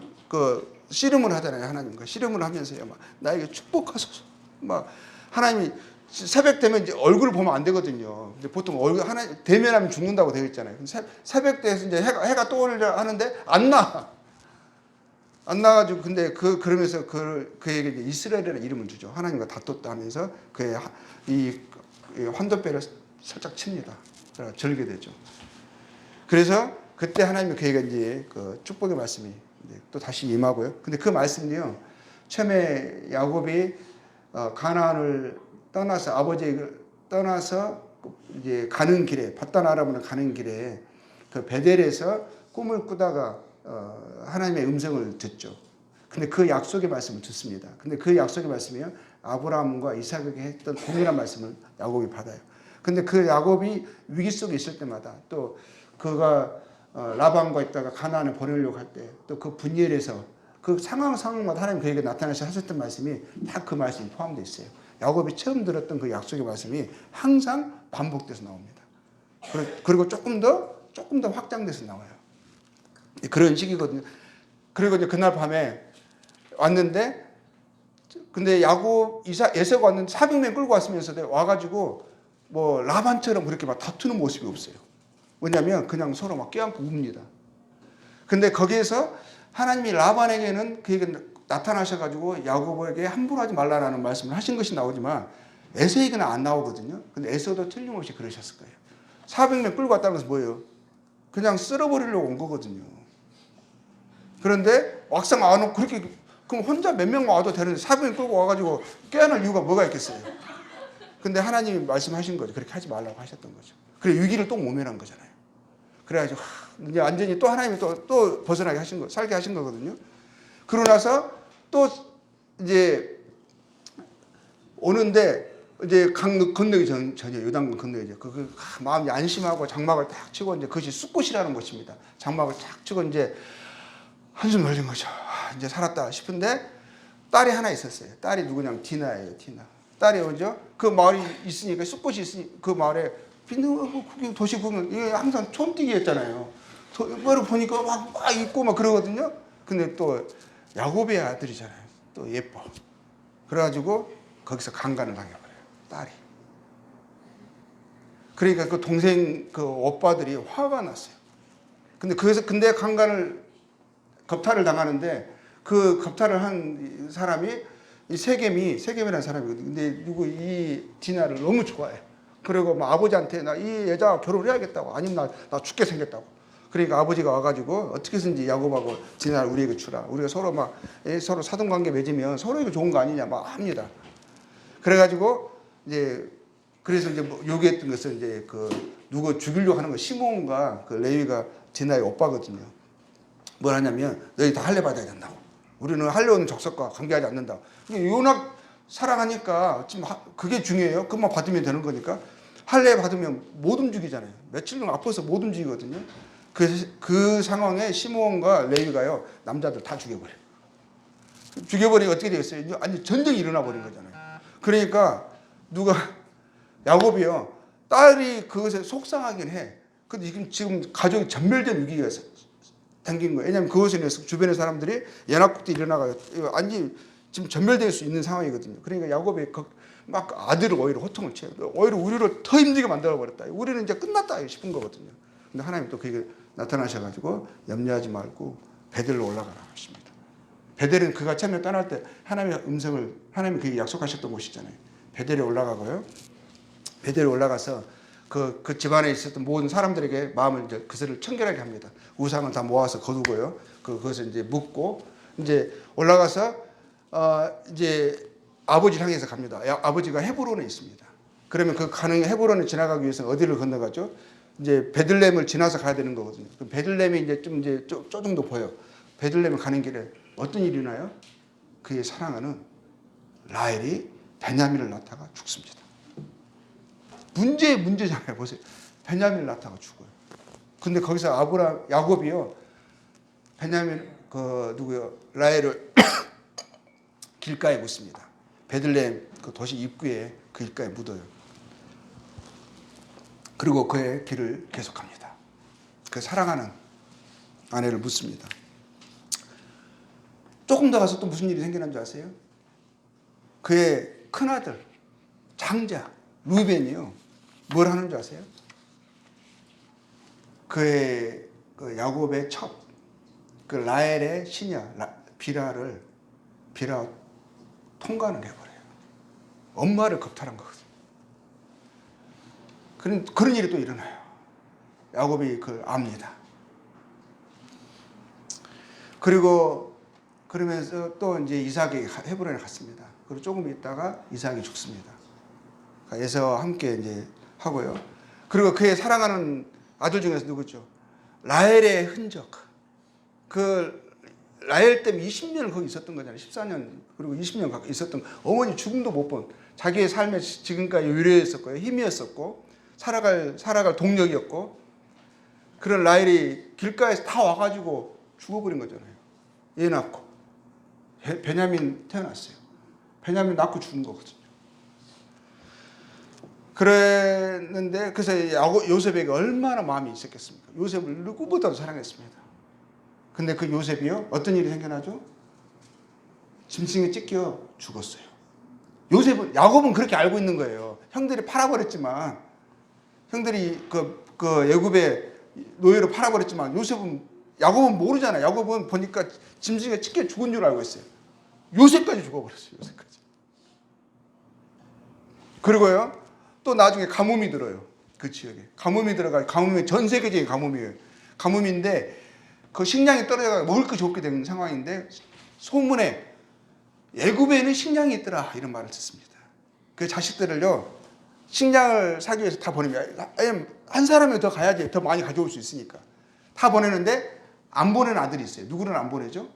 씨름을 하잖아요. 하나님과 씨름을 하면서요. 막 나에게 축복하소서. 막 하나님이 새벽 되면 이제 얼굴을 보면 안 되거든요. 근데 보통 얼굴 하나 대면하면 죽는다고 되어 있잖아요. 새벽 때에서 이제 해가 떠오르려 하는데 안 나가지고 근데 그러면서 그에게 이제 이스라엘이라는 이름을 주죠. 하나님과 다퉜다 하면서 그의 이 환도뼈를 살짝 칩니다. 그래서 절개되죠. 그래서 그때 하나님이 그에게 이제 그 축복의 말씀이 또 다시 임하고요. 근데 그 말씀이요. 처음에 야곱이 가나안을 떠나서 아버지를 떠나서 이제 가는 길에 밧단 아람으로 가는 길에 그 베델에서 꿈을 꾸다가 하나님의 음성을 듣죠. 근데 그 약속의 말씀을 듣습니다. 근데 그 약속의 말씀이요. 아브라함과 이삭에게 했던 동일한 말씀을 야곱이 받아요. 근데 그 야곱이 위기 속에 있을 때마다 또 그가 라반과 있다가 가나안을 보내려고 할 때 또 그 분이엘에서 그 상황마다 하나님 그에게 나타나셔 하셨던 말씀이 다 그 말씀이 포함되어 있어요. 야곱이 처음 들었던 그 약속의 말씀이 항상 반복돼서 나옵니다. 그리고 조금 더 확장돼서 나와요. 그런 식이거든요. 그리고 이제 그날 밤에 왔는데 근데 에서가 왔는데 400명 끌고 왔으면서 와가지고 뭐 라반처럼 그렇게 막 다투는 모습이 없어요. 왜냐하면 그냥 서로 막 껴안고 웁니다. 근데 거기에서 하나님이 라반에게는 그에게 나타나셔가지고 야곱에게 함부로 하지 말라라는 말씀을 하신 것이 나오지만 에서에게는 안 나오거든요. 근데 에서도 틀림없이 그러셨을 거예요. 400명 끌고 왔다는 것은 뭐예요? 그냥 쓸어버리려고 온 거거든요. 그런데 막상 안 오고 그렇게 그럼 혼자 몇 명만 와도 되는데 400명 끌고 와가지고 껴안을 이유가 뭐가 있겠어요? 근데 하나님이 말씀하신 거죠. 그렇게 하지 말라고 하셨던 거죠. 그래 위기를 또 모면한 거잖아요. 그래가지고 이제 완전히 또 하나님이 또 벗어나게 하신 거, 살게 하신 거거든요. 그러고 나서 또 이제 오는데 이제 강 건너기 전에 요단강 건너기죠. 마음이 안심하고 장막을 딱 치고 이제 그것이 숫꽃이라는 것입니다. 장막을 딱 치고 이제 한숨 돌린 거죠. 이제 살았다 싶은데 딸이 하나 있었어요. 딸이 누구냐면 디나예요. 디나. 딸이 오죠. 그 마을이 있으니까 숫꽃이 있으니 그 마을에 도시 구경 이게 항상 촌뛰기였잖아요. 뭐를 보니까 막 있고 막 그러거든요. 근데 또 야곱의 아들이잖아요. 또 예뻐. 그래가지고 거기서 강간을 당해버려요. 딸이. 그러니까 그 동생 그 오빠들이 화가 났어요. 근데 겁탈을 당하는데 그 겁탈을 한 사람이 이 세겜이라는 사람이거든요. 근데 이 디나를 너무 좋아해. 그리고 막 아버지한테 나 이 여자 결혼을 해야겠다고 아니면 나 죽게 생겼다고. 그러니까 아버지가 와가지고 어떻게 해서든지 야곱하고 디나를 우리에게 주라. 우리가 서로 사돈 관계 맺으면 서로에게 좋은 거 아니냐 막 합니다. 그래가지고 그래서 요구했던 것은 이제 누구 죽이려고 하는 거 시몬과 그 레위가 디나의 오빠거든요. 뭘 하냐면 너희 다 할례 받아야 된다고. 우리는 할례 오는 족속과 관계하지 않는다. 요낙 사랑하니까 지금 그게 중요해요. 그것만 받으면 되는 거니까 할례 받으면 못 움직이잖아요. 며칠 좀 아파서 못 움직이거든요. 그 상황에 시므온과 레위가요 남자들 다 죽여버려요. 죽여버리고 어떻게 되겠어요? 아니 전쟁이 일어나 버린 거잖아요. 그러니까 야곱이요 딸이 그것에 속상하긴 해. 근데 지금 가족이 전멸된 위기가 당긴 거예요. 왜냐하면 그것에 인해서 주변의 사람들이 연합국도 일어나가요. 완전히 지금 전멸될 수 있는 상황이거든요. 그러니까 야곱이 막 아들을 오히려 호통을 쳐요. 오히려 우리를 더 힘들게 만들어버렸다. 우리는 이제 끝났다 싶은 거거든요. 근데 하나님 또 그게 나타나셔가지고 염려하지 말고 베델로 올라가라 하십니다. 베델은 그가 처음에 떠날 때 하나님의 음성을 하나님이 그에게 약속하셨던 곳이잖아요. 베델에 올라가고요. 베델에 올라가서 그 집안에 있었던 모든 사람들에게 마음을 이제 그것을 청결하게 합니다. 우상을 다 모아서 거두고요. 그것을 이제 묻고 이제 올라가서 이제 아버지를 향해서 갑니다. 아버지가 헤브론에 있습니다. 그러면 그 가는 헤브론을 지나가기 위해서 어디를 건너가죠? 이제 베들레헴을 지나서 가야 되는 거거든요. 베들레헴이 이제 좀 조금 높아요. 베들레헴을 가는 길에 어떤 일이 나요? 그의 사랑하는 라헬이 베냐민을 낳다가 죽습니다. 문제의 문제잖아요. 보세요. 베냐민을 낳다가 죽어요. 근데 거기서 야곱이요. 베냐민 누구요? 라헬을 길가에 묻습니다. 베들레헴 그 도시 입구에 그 길가에 묻어요. 그리고 그의 길을 계속합니다. 그 사랑하는 아내를 묻습니다. 조금 더 가서 또 무슨 일이 생기는 줄 아세요? 그의 큰아들 장자 루벤이요. 뭘 하는 줄 아세요? 그의 그 야곱의 그 라헬의 시녀 비라 통관을 해버려요. 엄마를 겁탈한 거거든요. 그런 일이 또 일어나요. 야곱이 그걸 압니다. 그리고 그러면서 또 이제 이삭이 헤브론에 갔습니다. 그리고 조금 있다가 이삭이 죽습니다. 에서와 함께 이제 하고요. 그리고 그의 사랑하는 아들 중에서 누구죠? 라헬의 흔적. 그 라헬 때문에 20년을 거기 있었던 거잖아요. 14년 그리고 20년 가까이 있었던 어머니 죽음도 못 본 자기의 삶에 지금까지 유래였었고요. 힘이었었고 살아갈 동력이었고 그런 라헬이 길가에서 다 와가지고 죽어버린 거잖아요. 애 낳고 베냐민 태어났어요. 베냐민 낳고 죽은 거거든요. 그랬는데 그래서 요셉에게 얼마나 마음이 있었겠습니까? 요셉을 누구보다도 사랑했습니다. 근데 그 요셉이요 어떤 일이 생겨나죠? 짐승에 찢겨 죽었어요. 야곱은 그렇게 알고 있는 거예요. 형들이 팔아버렸지만 형들이 그 애굽의 노예로 팔아버렸지만 야곱은 모르잖아요. 야곱은 보니까 짐승에 찢겨 죽은 줄 알고 있어요. 요셉까지 죽어버렸어요. 요셉까지. 그리고요 또 나중에 가뭄이 들어요. 그 지역에 가뭄이 들어가 가뭄이 전 세계적인 가뭄이에요. 가뭄인데 그 식량이 떨어져서 먹을 것이 없게 되는 상황인데 소문에 애굽에는 식량이 있더라 이런 말을 듣습니다. 그 자식들을요 식량을 사기 위해서 다 보냅니다. 한 사람이 더 가야지 더 많이 가져올 수 있으니까 다 보내는데 안 보내는 아들이 있어요. 누구는 안 보내죠?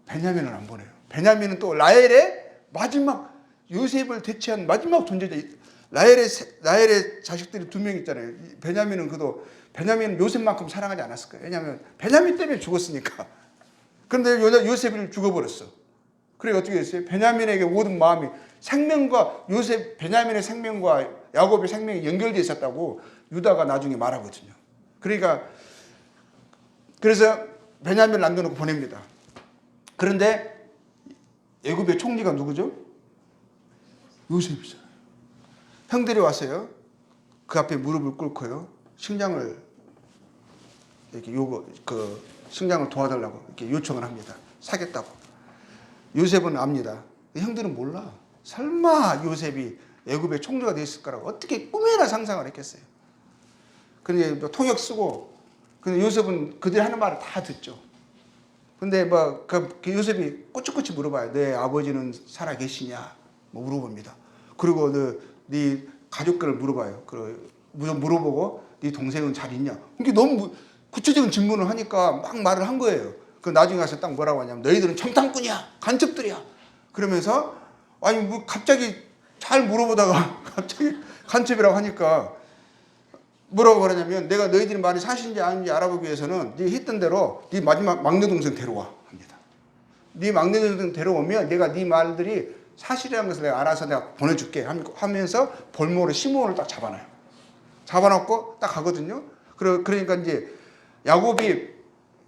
베냐민은 안 보내요. 베냐민은 또 라헬의 마지막 요셉을 대체한 마지막 존재자. 라헬의 자식들이 2명 있잖아요. 베냐민은 요셉만큼 사랑하지 않았을 거예요. 왜냐하면 베냐민 때문에 죽었으니까. 그런데 요셉이 죽어버렸어. 그래 어떻게 됐어요? 베냐민에게 모든 마음이 베냐민의 생명과 야곱의 생명이 연결되어 있었다고 유다가 나중에 말하거든요. 그래서 베냐민을 남겨놓고 보냅니다. 그런데 애굽의 총리가 누구죠? 요셉이잖아요. 형들이 왔어요. 그 앞에 무릎을 꿇고요. 식량을 이렇게 식량을 도와달라고 이렇게 요청을 합니다. 사겠다고. 요셉은 압니다. 형들은 몰라. 설마 요셉이 애굽의 총리가 됐을 거라고 어떻게 꿈에나 상상을 했겠어요. 근데 통역 쓰고 근데 요셉은 그들이 하는 말을 다 듣죠. 근데 그 요셉이 꼬치꼬치 물어봐요. 내 아버지는 살아 계시냐? 물어봅니다. 그리고 네 가족들을 물어봐요. 물어보고 네 동생은 잘 있냐? 이게 너무 구체적인 질문을 하니까 막 말을 한 거예요. 그 나중에 가서 딱 뭐라고 하냐면 너희들은 청탕꾼이야, 간첩들이야. 그러면서 갑자기 잘 물어보다가 갑자기 간첩이라고 하니까 뭐라고 그러냐면 내가 너희들이 말이 사실인지 아닌지 알아보기 위해서는 네 했던 대로 네 마지막 막내 동생 데려와 합니다. 네 막내 동생 데려오면 내가 네 말들이 사실이라는 것을 내가 알아서 내가 보내줄게 하면서 볼모로 시몬을 딱 잡아놔요. 잡아놓고 딱 가거든요. 그러니까 이제 야곱이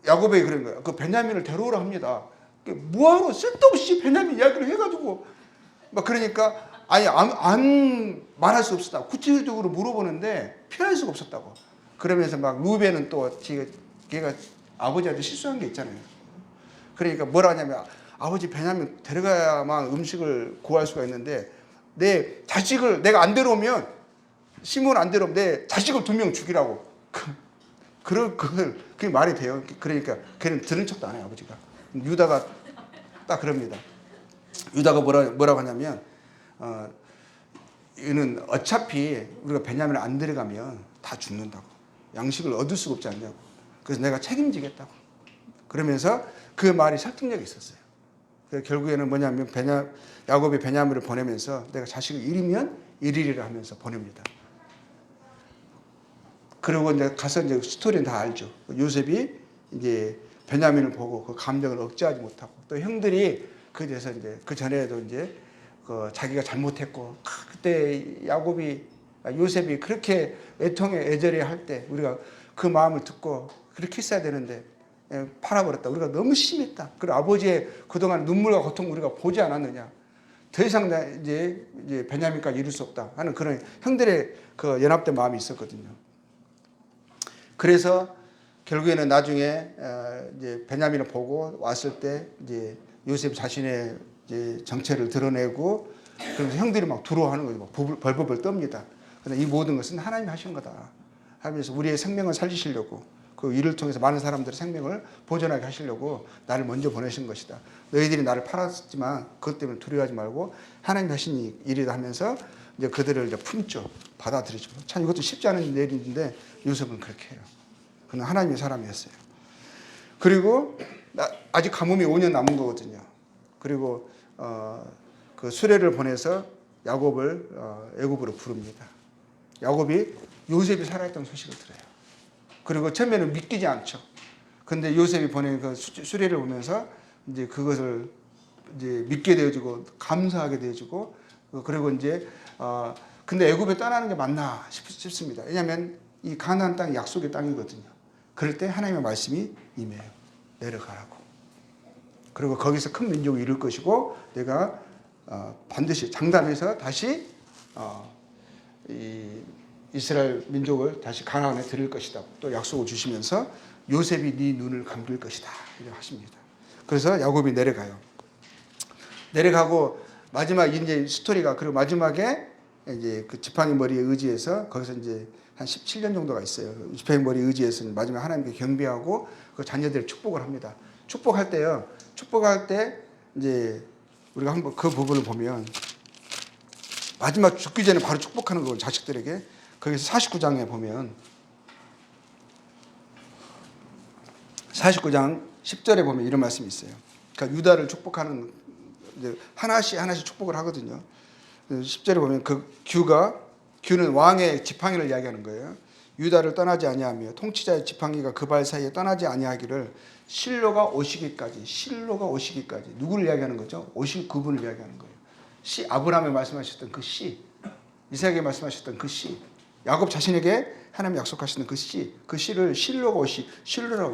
야곱에게 그런 거야. 그 베냐민을 데려오라 합니다. 뭐하러 쓸데없이 베냐민 이야기를 해가지고 막 그러니까 아니 안 말할 수 없었다. 구체적으로 물어보는데 피할 수가 없었다고. 그러면서 막 루벤은 또 걔가 아버지한테 실수한 게 있잖아요. 그러니까 뭐라 하냐면 아버지 베냐민 데려가야만 음식을 구할 수가 있는데 내 자식을 내가 안 데려오면 시몬 안 데려오면 내 자식을 2명 죽이라고. 그게 말이 돼요. 그러니까 걔는 들은 척도 안 해요, 아버지가. 유다가 딱 그럽니다. 유다가 뭐라고 하냐면 이는 어차피 우리가 베냐민을 안 데려가면 다 죽는다고. 양식을 얻을 수가 없지 않냐고. 그래서 내가 책임지겠다고. 그러면서 그 말이 설득력이 있었어요. 그래서 결국에는 뭐냐면 야곱이 베냐민을 보내면서 내가 자식을 잃으면 잃으리라 하면서 보냅니다. 그리고 이제 가서 이제 스토리는 다 알죠. 요셉이 이제 베냐민을 보고 그 감정을 억제하지 못하고 또 형들이 그 대해서 이제 그 전에도 이제 그 자기가 잘못했고 그때 요셉이 그렇게 애통에 애절해 할 때 우리가 그 마음을 듣고 그렇게 했어야 되는데 팔아버렸다. 우리가 너무 심했다. 그리고 아버지의 그동안 눈물과 고통 우리가 보지 않았느냐. 더 이상 이제 베냐민까지 이룰 수 없다 하는 그런 형들의 그 연합된 마음이 있었거든요. 그래서 결국에는 나중에 이제 베냐민을 보고 왔을 때 이제 요셉 자신의 이제 정체를 드러내고 그러면서 형들이 막 두려워하는 거죠. 벌벌 떱니다. 그런데 이 모든 것은 하나님이 하신 거다 하면서 우리의 생명을 살리시려고 그 일을 통해서 많은 사람들의 생명을 보존하게 하시려고 나를 먼저 보내신 것이다. 너희들이 나를 팔았지만 그것 때문에 두려워하지 말고 하나님이 하신 일이다 하면서 이제 그들을 이제 품죠. 받아들이죠. 참 이것도 쉽지 않은 일인데 요셉은 그렇게 해요. 그는 하나님의 사람이었어요. 그리고 아직 가뭄이 5년 남은 거거든요. 그리고 그 수레를 보내서 야곱을 애굽으로 부릅니다. 야곱이 요셉이 살아있다는 소식을 들어요. 그리고 처음에는 믿기지 않죠. 근데 요셉이 보낸 그 수레를 보면서 이제 그것을 이제 믿게 되어지고 감사하게 되어지고 그리고 이제 근데 애굽에 떠나는 게 맞나 싶습니다. 왜냐하면 이 가나안 땅이 약속의 땅이거든요. 그럴 때 하나님의 말씀이 임해요. 내려가라고. 그리고 거기서 큰 민족을 이룰 것이고 내가 반드시 장담해서 다시 이 이스라엘 민족을 다시 가나안에 드릴 것이다. 또 약속을 주시면서 요셉이 네 눈을 감길 것이다. 이렇게 하십니다. 그래서 야곱이 내려가요. 내려가고 마지막 이제 스토리가 그리고 마지막에 이제 그 지팡이 머리에 의지해서 거기서 이제 한 17년 정도가 있어요. 지팡이 머리에 의지해서 마지막 하나님께 경배하고 그 자녀들을 축복을 합니다. 축복할 때요. 축복할 때 이제 우리가 한번 그 부분을 보면 마지막 죽기 전에 바로 축복하는 거 자식들에게 거기서 49장에 보면 49장 10절에 보면 이런 말씀이 있어요. 그러니까 유다를 축복하는 하나씩 축복을 하거든요. 10절에 보면 그 규는 왕의 지팡이를 이야기하는 거예요. 유다를 떠나지 아니하며 통치자의 지팡이가 그 발 사이에 떠나지 아니하기를 실로가 오시기까지 누구를 이야기하는 거죠? 오실 그분을 이야기하는 거예요. 아브라함에 말씀하셨던 그 이삭에게 말씀하셨던 그 야곱 자신에게 하나님 약속하시는 그 씨를 실로라고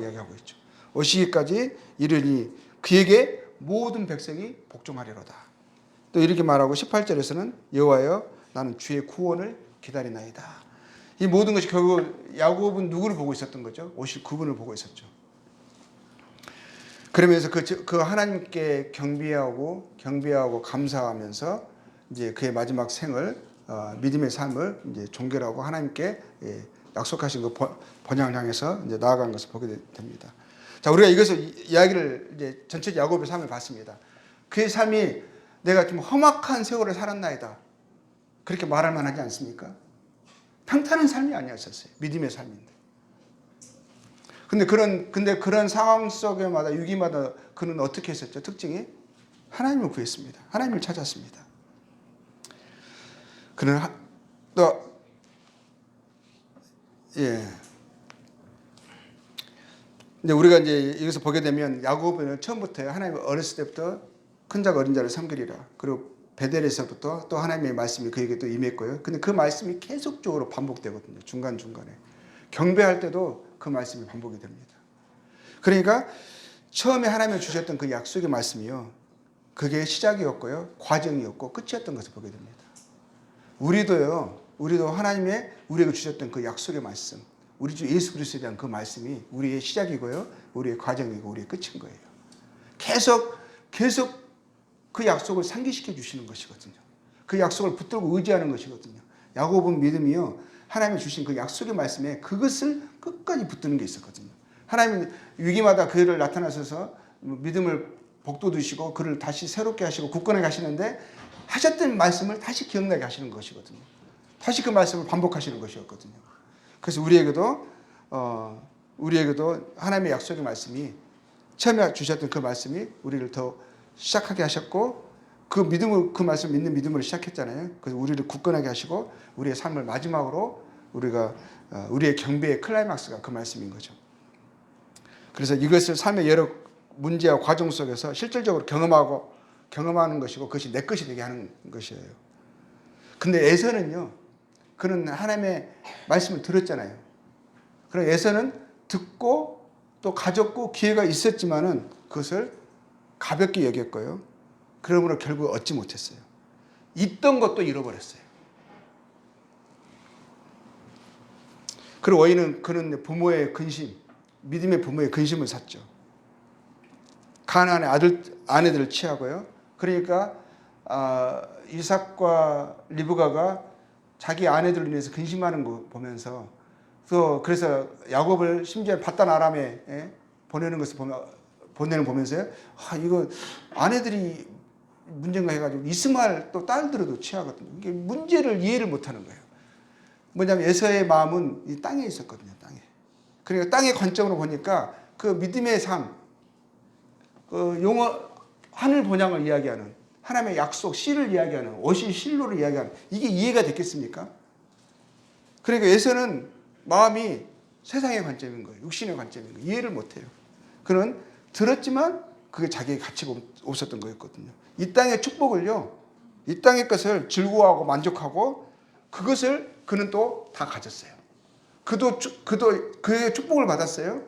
이야기하고 있죠. 오시기까지 이르니 그에게 모든 백성이 복종하리로다. 또 이렇게 말하고 18절에서는 여호와여 나는 주의 구원을 기다리나이다. 이 모든 것이 결국 야곱은 누구를 보고 있었던 거죠? 오실 그분을 보고 있었죠. 그러면서 그 하나님께 경배하고 감사하면서 이제 그의 마지막 생을 믿음의 삶을 이제 종결하고 하나님께 약속하신 그 번영을 향해서 이제 나아간 것을 보게 됩니다. 자, 우리가 이것을 이야기를 이제 전체 야곱의 삶을 봤습니다. 그의 삶이 내가 좀 험악한 세월을 살았나이다. 그렇게 말할 만하지 않습니까? 평탄한 삶이 아니었었어요. 믿음의 삶인데. 근데 그런 상황 속에마다 위기마다 그는 어떻게 했었죠? 특징이 하나님을 구했습니다. 하나님을 찾았습니다. 그는 이제 우리가 이제 여기서 보게 되면 야곱은 처음부터 하나님 어렸을 때부터 큰 자가 어린 자를 섬기리라. 그리고 베델에서부터 또 하나님의 말씀이 그에게 또 임했고요. 근데 그 말씀이 계속적으로 반복되거든요. 중간중간에. 경배할 때도 그 말씀이 반복이 됩니다. 그러니까 처음에 하나님이 주셨던 그 약속의 말씀이요, 그게 시작이었고요, 과정이었고 끝이었던 것을 보게 됩니다. 우리도 하나님의 우리에게 주셨던 그 약속의 말씀, 우리 주 예수 그리스도에 대한 그 말씀이 우리의 시작이고요, 우리의 과정이고 우리의 끝인 거예요. 계속 그 약속을 상기시켜 주시는 것이거든요. 그 약속을 붙들고 의지하는 것이거든요. 야고보는 믿음이요, 하나님이 주신 그 약속의 말씀에 그것을 끝까지 붙드는 게 있었거든요. 하나님은 위기마다 그를 나타나셔서 믿음을 복돋으시고 그를 다시 새롭게 하시고 굳건하게 하시는데, 하셨던 말씀을 다시 기억나게 하시는 것이거든요. 다시 그 말씀을 반복하시는 것이었거든요. 그래서 우리에게도 하나님의 약속의 말씀이, 처음에 주셨던 그 말씀이 우리를 더 시작하게 하셨고, 그 말씀 믿는 믿음으로 시작했잖아요. 그래서 우리를 굳건하게 하시고 우리의 삶을 마지막으로 우리의 경배의 클라이막스가 그 말씀인 거죠. 그래서 이것을 삶의 여러 문제와 과정 속에서 실질적으로 경험하는 것이고, 그것이 내 것이 되게 하는 것이에요. 근데 에서는요, 그는 하나님의 말씀을 들었잖아요. 그럼 에서는 듣고 또 가졌고 기회가 있었지만은 그것을 가볍게 여겼고요. 그러므로 결국 얻지 못했어요. 있던 것도 잃어버렸어요. 그리고 그는 부모의 근심, 믿음의 부모의 근심을 샀죠. 가나안의 아내들을 취하고요. 그러니까 이삭과 리브가가 자기 아내들로 인해서 근심하는 거 보면서, 그래서 야곱을 심지어 바단 아람에 보내는 것을 보면서요, 이거 아내들이 문제인가 해가지고 이스마엘 또 딸들도 취하거든요. 이게 문제를 이해를 못하는 거예요. 뭐냐면 에서의 마음은 이 땅에 있었거든요. 땅에. 그러니까 땅의 관점으로 보니까 그 믿음의 삶, 하늘 본향을 이야기하는, 하나님의 약속, 씨를 이야기하는, 오실 실로를 이야기하는, 이게 이해가 됐겠습니까? 그러니까 에서는 마음이 세상의 관점인 거예요. 육신의 관점인 거예요. 이해를 못해요. 그는 들었지만 그게 자기의 가치가 없었던 거였거든요. 이 땅의 축복을요, 이 땅의 것을 즐거워하고 만족하고 그것을 그는 또 다 가졌어요. 그도 그의 축복을 받았어요.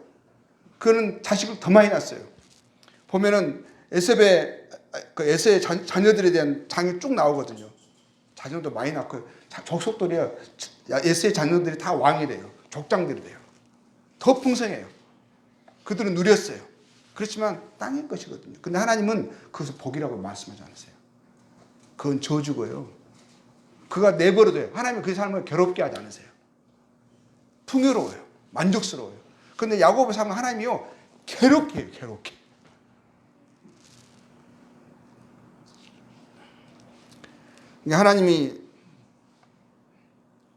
그는 자식을 더 많이 낳았어요. 보면은 에서의 자녀들에 대한 장이 쭉 나오거든요. 자녀도 많이 낳고, 족속들이요, 에서의 자녀들이 다 왕이 돼요. 족장들이 돼요. 더 풍성해요. 그들은 누렸어요. 그렇지만 땅의 것이거든요. 근데 하나님은 그것을 복이라고 말씀하지 않으세요. 그건 저주고요. 그가 내버려둬요. 하나님은 그 삶을 괴롭게 하지 않으세요. 풍요로워요. 만족스러워요. 근데 야곱의 삶은 하나님이요, 괴롭게 해요. 괴롭게. 하나님이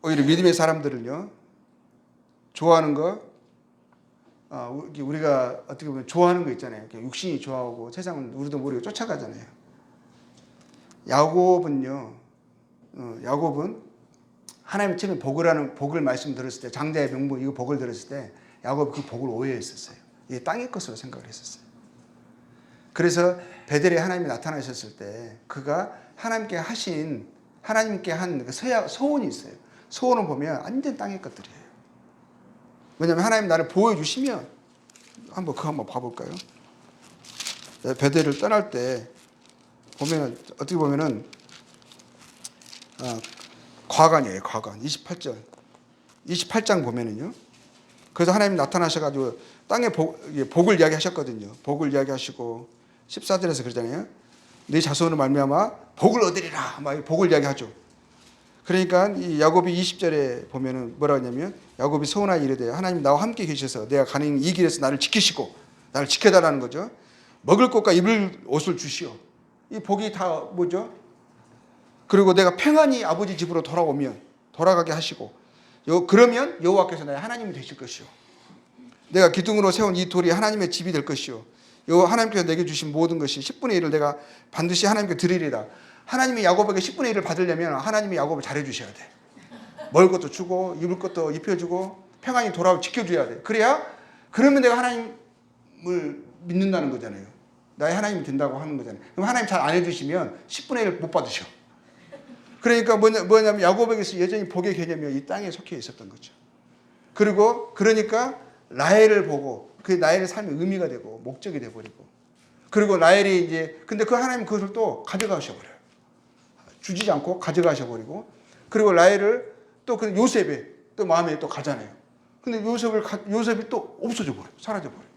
오히려 믿음의 사람들을요, 좋아하는 거, 우리가 어떻게 보면 좋아하는 거 있잖아요. 육신이 좋아하고 세상은 우리도 모르게 쫓아가잖아요. 야곱은 하나님이 처음에 복을 말씀 들었을 때, 장자의 명분, 이거 복을 들었을 때 야곱이 그 복을 오해했었어요. 이게 땅의 것으로 생각을 했었어요. 그래서 베델에 하나님이 나타나셨을 때 그가 하나님께 한 소원이 있어요. 소원을 보면 완전 땅의 것들이에요. 왜냐하면 하나님 나를 보호해 주시면, 한번 봐볼까요? 베델을 떠날 때 보면, 어떻게 보면은 과관이에요. 과관 28장 보면은요. 그래서 하나님 나타나셔가지고 땅의 복을 이야기하셨거든요. 복을 이야기하시고 14절에서 그러잖아요. 네 자손으로 말미암아 복을 얻으리라, 막 복을 이야기하죠. 그러니까 이 야곱이 20절에 보면은 뭐라고 하냐면, 야곱이 서원하여 이르되 하나님 나와 함께 계셔서 내가 가는 이 길에서 나를 지키시고, 나를 지켜달라는 거죠. 먹을 것과 입을 옷을 주시오. 이 복이 다 뭐죠? 그리고 내가 평안히 아버지 집으로 돌아가게 하시고, 그러면 여호와께서 나의 하나님이 되실 것이오. 내가 기둥으로 세운 이 돌이 하나님의 집이 될 것이오. 하나님께서 내게 주신 모든 것이 10분의 1을 내가 반드시 하나님께 드리리라. 하나님이 야곱에게 10분의 1을 받으려면 하나님이 야곱을 잘해 주셔야 돼. 먹을 것도 주고 입을 것도 입혀주고 평안히 돌아오고 지켜줘야 돼. 그러면 내가 하나님을 믿는다는 거잖아요. 나의 하나님이 된다고 하는 거잖아요. 그럼 하나님 잘 안 해주시면 10분의 1을 못 받으셔. 그러니까 뭐냐면 야곱에게서 여전히 복의 개념이 이 땅에 속해 있었던 거죠. 그러니까 라헬을 보고 그게 나엘의 삶의 의미가 되고 목적이 돼버리고, 그리고 나엘이 이제 근데 그 하나님 그것을 또 가져가셔버려요. 주지 않고 가져가셔버리고, 그리고 나엘을 또 그 요셉이 또 마음에 또 가잖아요. 근데 요셉이 또 없어져 버려요. 사라져 버려요.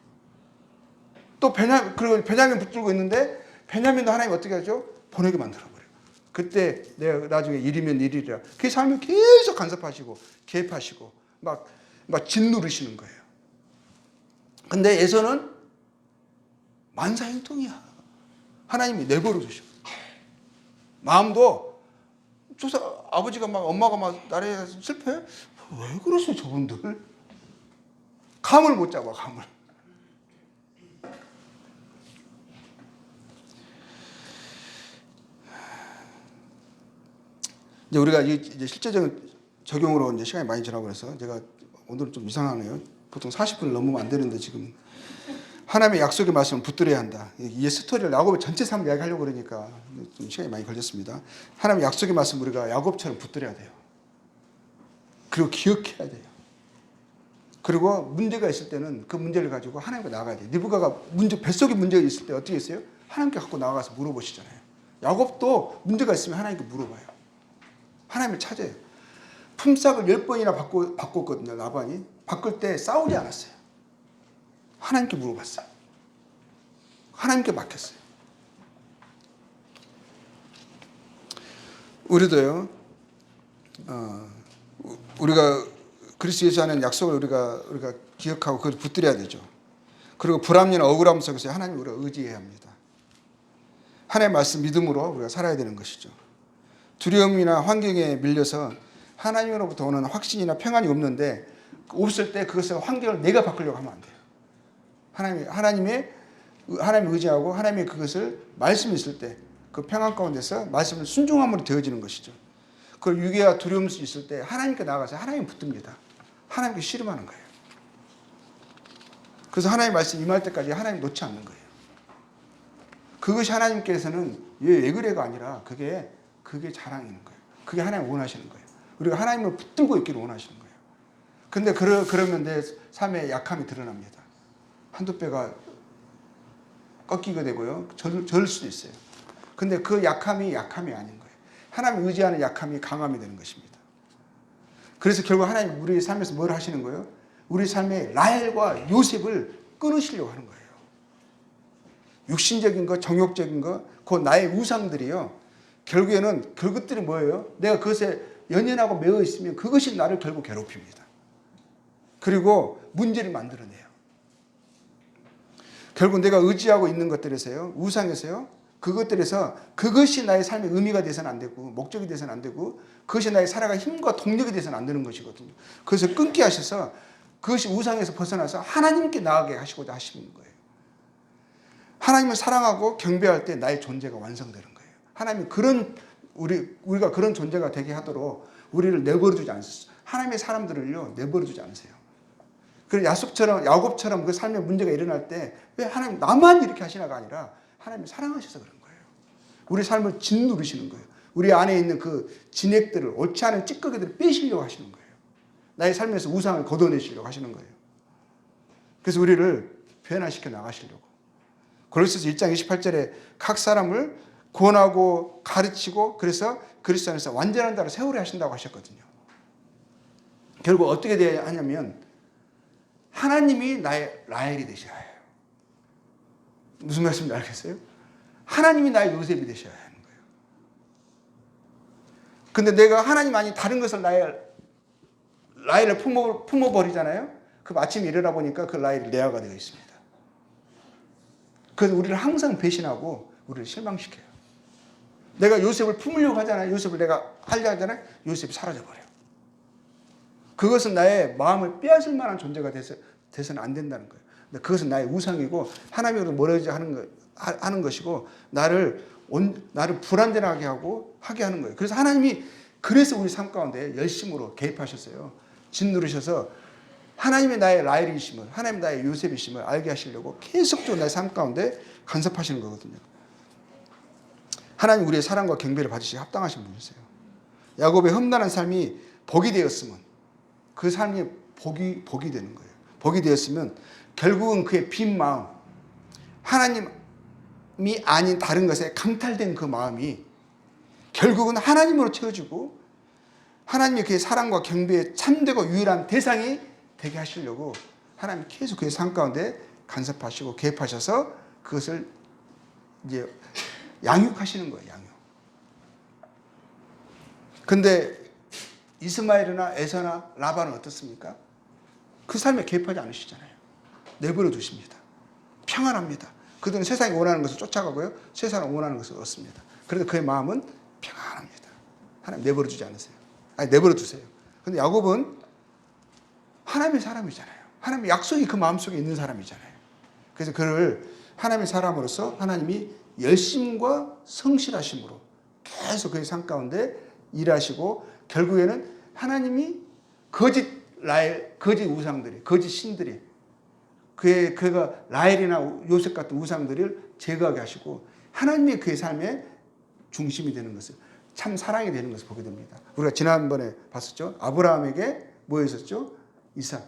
또 그리고 베냐민 붙들고 있는데 베냐민도 하나님 어떻게 하죠? 보내게 만들어 버려요. 그때 내가 나중에 일이면 일이라 그 삶을 계속 간섭하시고 개입하시고 막 짓누르시는 거예요. 근데 에서는 만사형통이야. 하나님이 내버려 두셔. 마음도 아버지가 막 엄마가 막 나를 슬퍼해? 왜 그러세요 저분들? 감을 못 잡아. 감을. 이제 우리가 이제 실제적인 적용으로 이제 시간이 많이 지나고 그래서 제가 오늘은 좀 이상하네요. 보통 40분을 넘으면 안 되는데 지금 하나님의 약속의 말씀을 붙들어야 한다. 이 스토리를 야곱의 전체 삶을 이야기하려고 그러니까 좀 시간이 많이 걸렸습니다. 하나님의 약속의 말씀 우리가 야곱처럼 붙들어야 돼요. 그리고 기억해야 돼요. 그리고 문제가 있을 때는 그 문제를 가지고 하나님께 나가야 돼요. 리브가가 뱃속에 문제가 있을 때 어떻게 했어요? 하나님께 갖고 나가서 물어보시잖아요. 야곱도 문제가 있으면 하나님께 물어봐요. 하나님을 찾아요. 품삯을 10번이나 바꿨거든요. 라반이. 바꿀 때 싸우지 않았어요. 하나님께 물어봤어요. 하나님께 맡겼어요. 우리도요. 우리가 그리스도 예수 안에 약속을 우리가 기억하고 그걸 붙들어야 되죠. 그리고 불합리나 억울함 속에서 하나님을 우리가 의지해야 합니다. 하나님의 말씀 믿음으로 우리가 살아야 되는 것이죠. 두려움이나 환경에 밀려서 하나님으로부터 오는 확신이나 평안이 없을 때 그것을 환경을 내가 바꾸려고 하면 안 돼요. 하나님의 의지하고 하나님의 그것을 말씀이 있을 때 그 평안 가운데서 말씀을 순종함으로 되어지는 것이죠. 그걸 유괴와 두려움이 있을 때 하나님께 나가서 하나님 붙듭니다. 하나님께 씨름하는 거예요. 그래서 하나님 말씀 임할 때까지 하나님 놓지 않는 거예요. 그것이 하나님께서는 왜 그래가 아니라 그게 자랑인 거예요. 그게 하나님 원하시는 거예요. 우리가 하나님을 붙들고 있기를 원하시는 거예요. 근데 그러면 내 삶의 약함이 드러납니다. 한두 배가 꺾이게 되고요. 절 수도 있어요. 근데 그 약함이 아닌 거예요. 하나님 의지하는 약함이 강함이 되는 것입니다. 그래서 결국 하나님 우리 삶에서 뭘 하시는 거예요? 우리 삶의 라헬과 요셉을 끊으시려고 하는 거예요. 육신적인 것, 정욕적인 것, 그 나의 우상들이요. 결국에는 그것들이 뭐예요? 내가 그것에 연연하고 매어 있으면 그것이 나를 결국 괴롭힙니다. 그리고 문제를 만들어내요. 결국 내가 의지하고 있는 것들에서요, 우상에서요, 그것들에서 그것이 나의 삶의 의미가 되서는 안 되고 목적이 되서는 안 되고 그것이 나의 살아갈 힘과 동력이 되서는 안 되는 것이거든요. 그것을 끊게 하셔서 그것이 우상에서 벗어나서 하나님께 나아가게 하시고자 하시는 거예요. 하나님을 사랑하고 경배할 때 나의 존재가 완성되는 거예요. 하나님이 우리가 그런 존재가 되게 하도록 우리를 내버려두지 않으세요. 하나님의 사람들을요 내버려두지 않으세요. 그래서 야곱처럼 그 삶의 문제가 일어날 때 왜 하나님 나만 이렇게 하시나가 아니라 하나님이 사랑하셔서 그런 거예요. 우리 삶을 짓누르시는 거예요. 우리 안에 있는 그 진액들을 옳지 않은 찌꺼기들을 빼시려고 하시는 거예요. 나의 삶에서 우상을 걷어내시려고 하시는 거예요. 그래서 우리를 변화시켜 나가시려고. 고린도서 1장 28절에 각 사람을 구원하고 가르치고 그래서 그리스도 안에서 완전한 자로 세우려 하신다고 하셨거든요. 결국 어떻게 되어야 하냐면 하나님이 나의 라헬이 되셔야 해요. 무슨 말씀인지 알겠어요? 하나님이 나의 요셉이 되셔야 하는 거예요. 근데 내가 하나님 아닌 다른 것을 라헬을 품어버리잖아요. 그럼 아침에 일어나 보니까 그 라헬이 레아가 되어 있습니다. 그래서 우리를 항상 배신하고 우리를 실망시켜요. 내가 요셉을 품으려고 하잖아요. 요셉을 내가 하려고 하잖아요. 요셉이 사라져버려요. 그것은 나의 마음을 빼앗을 만한 존재가 돼서는 안 된다는 거예요. 근데 그것은 나의 우상이고 하나님으로 멀어지게 하는 것이고 나를 불안전하게 하게 하는 거예요. 그래서 하나님이 그래서 우리 삶 가운데 열심으로 개입하셨어요. 짓누르셔서 하나님의 나의 라헬이심을, 하나님 나의 요셉이심을 알게 하시려고 계속적으로 나의 삶 가운데 간섭하시는 거거든요. 하나님 우리의 사랑과 경배를 받으시기 합당하신 분이세요. 야곱의 험난한 삶이 복이 되었으면 그 삶이 복이 되는 거예요. 복이 되었으면 결국은 그의 빈 마음, 하나님이 아닌 다른 것에 강탈된 그 마음이 결국은 하나님으로 채워지고 하나님의 그의 사랑과 경배에 참되고 유일한 대상이 되게 하시려고 하나님 계속 그의 삶 가운데 간섭하시고 개입하셔서 그것을 이제 양육하시는 거예요. 양육. 근데 이스마엘이나 에서나 라반은 어떻습니까? 그 삶에 개입하지 않으시잖아요. 내버려 두십니다. 평안합니다. 그들은 세상이 원하는 것을 쫓아가고요. 세상이 원하는 것을 얻습니다. 그래도 그의 마음은 평안합니다. 하나님 내버려 두지 않으세요. 아니 내버려 두세요. 근데 야곱은 하나님의 사람이잖아요. 하나님의 약속이 그 마음속에 있는 사람이잖아요. 그래서 그를 하나님의 사람으로서 하나님이 열심과 성실하심으로 계속 그의 삶 가운데 일하시고 결국에는 하나님이 거짓 우상들이, 거짓 신들이 그가 라헬이나 요셉 같은 우상들을 제거하게 하시고 하나님이 그의 삶의 중심이 되는 것을, 참 사랑이 되는 것을 보게 됩니다. 우리가 지난번에 봤었죠. 아브라함에게 뭐 했었죠? 이삭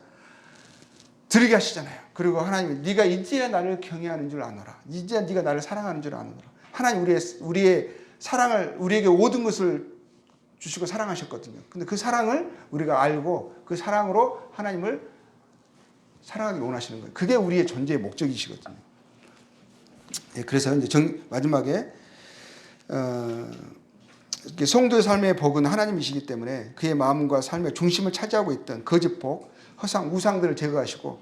드리게 하시잖아요. 그리고 하나님이 네가 이제야 나를 경외하는 줄 아노라. 이제야 네가 나를 사랑하는 줄 아노라. 하나님 우리의 사랑을, 우리에게 모든 것을 주시고 사랑하셨거든요. 근데 그 사랑을 우리가 알고 그 사랑으로 하나님을 사랑하기 원하시는 거예요. 그게 우리의 존재의 목적이시거든요. 예, 그래서 이제 마지막에 성도의 삶의 복은 하나님이시기 때문에 그의 마음과 삶의 중심을 차지하고 있던 거짓 복, 허상, 우상들을 제거하시고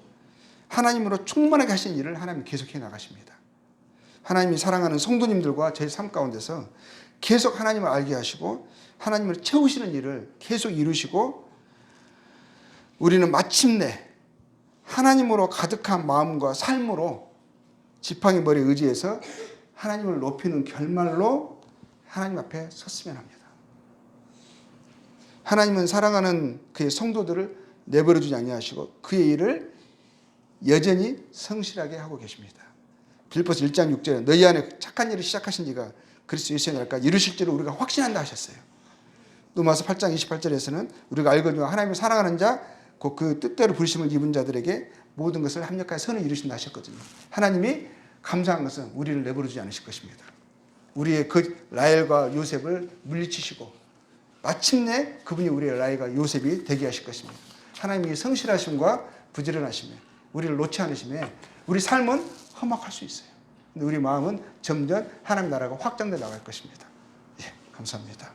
하나님으로 충만하게 하신 일을 하나님이 계속해 나가십니다. 하나님이 사랑하는 성도님들과 제 삶 가운데서 계속 하나님을 알게 하시고 하나님을 채우시는 일을 계속 이루시고 우리는 마침내 하나님으로 가득한 마음과 삶으로 지팡이 머리에 의지해서 하나님을 높이는 결말로 하나님 앞에 섰으면 합니다. 하나님은 사랑하는 그의 성도들을 내버려두지 아니하시고 그의 일을 여전히 성실하게 하고 계십니다. 빌립보서 1장 6절에 너희 안에 착한 일을 시작하신 지가 그리스도 예수의 날까지 이루실 줄을 우리가 확신한다 하셨어요. 로마서 8장 28절에서는 우리가 알거니와 하나님을 사랑하는 자 곧 그 뜻대로 부르심을 입은 자들에게 모든 것을 합력하여 선을 이루신다 하셨거든요. 하나님이 감사한 것은 우리를 내버려두지 않으실 것입니다. 우리의 그 라헬과 요셉을 물리치시고 마침내 그분이 우리의 라헬과 요셉이 되게 하실 것입니다. 하나님이 성실하심과 부지런하심에 우리를 놓지 않으심에 우리 삶은 험악할 수 있어요. 근데 우리 마음은 점점 하나님 나라가 확장돼 나갈 것입니다. 예, 감사합니다.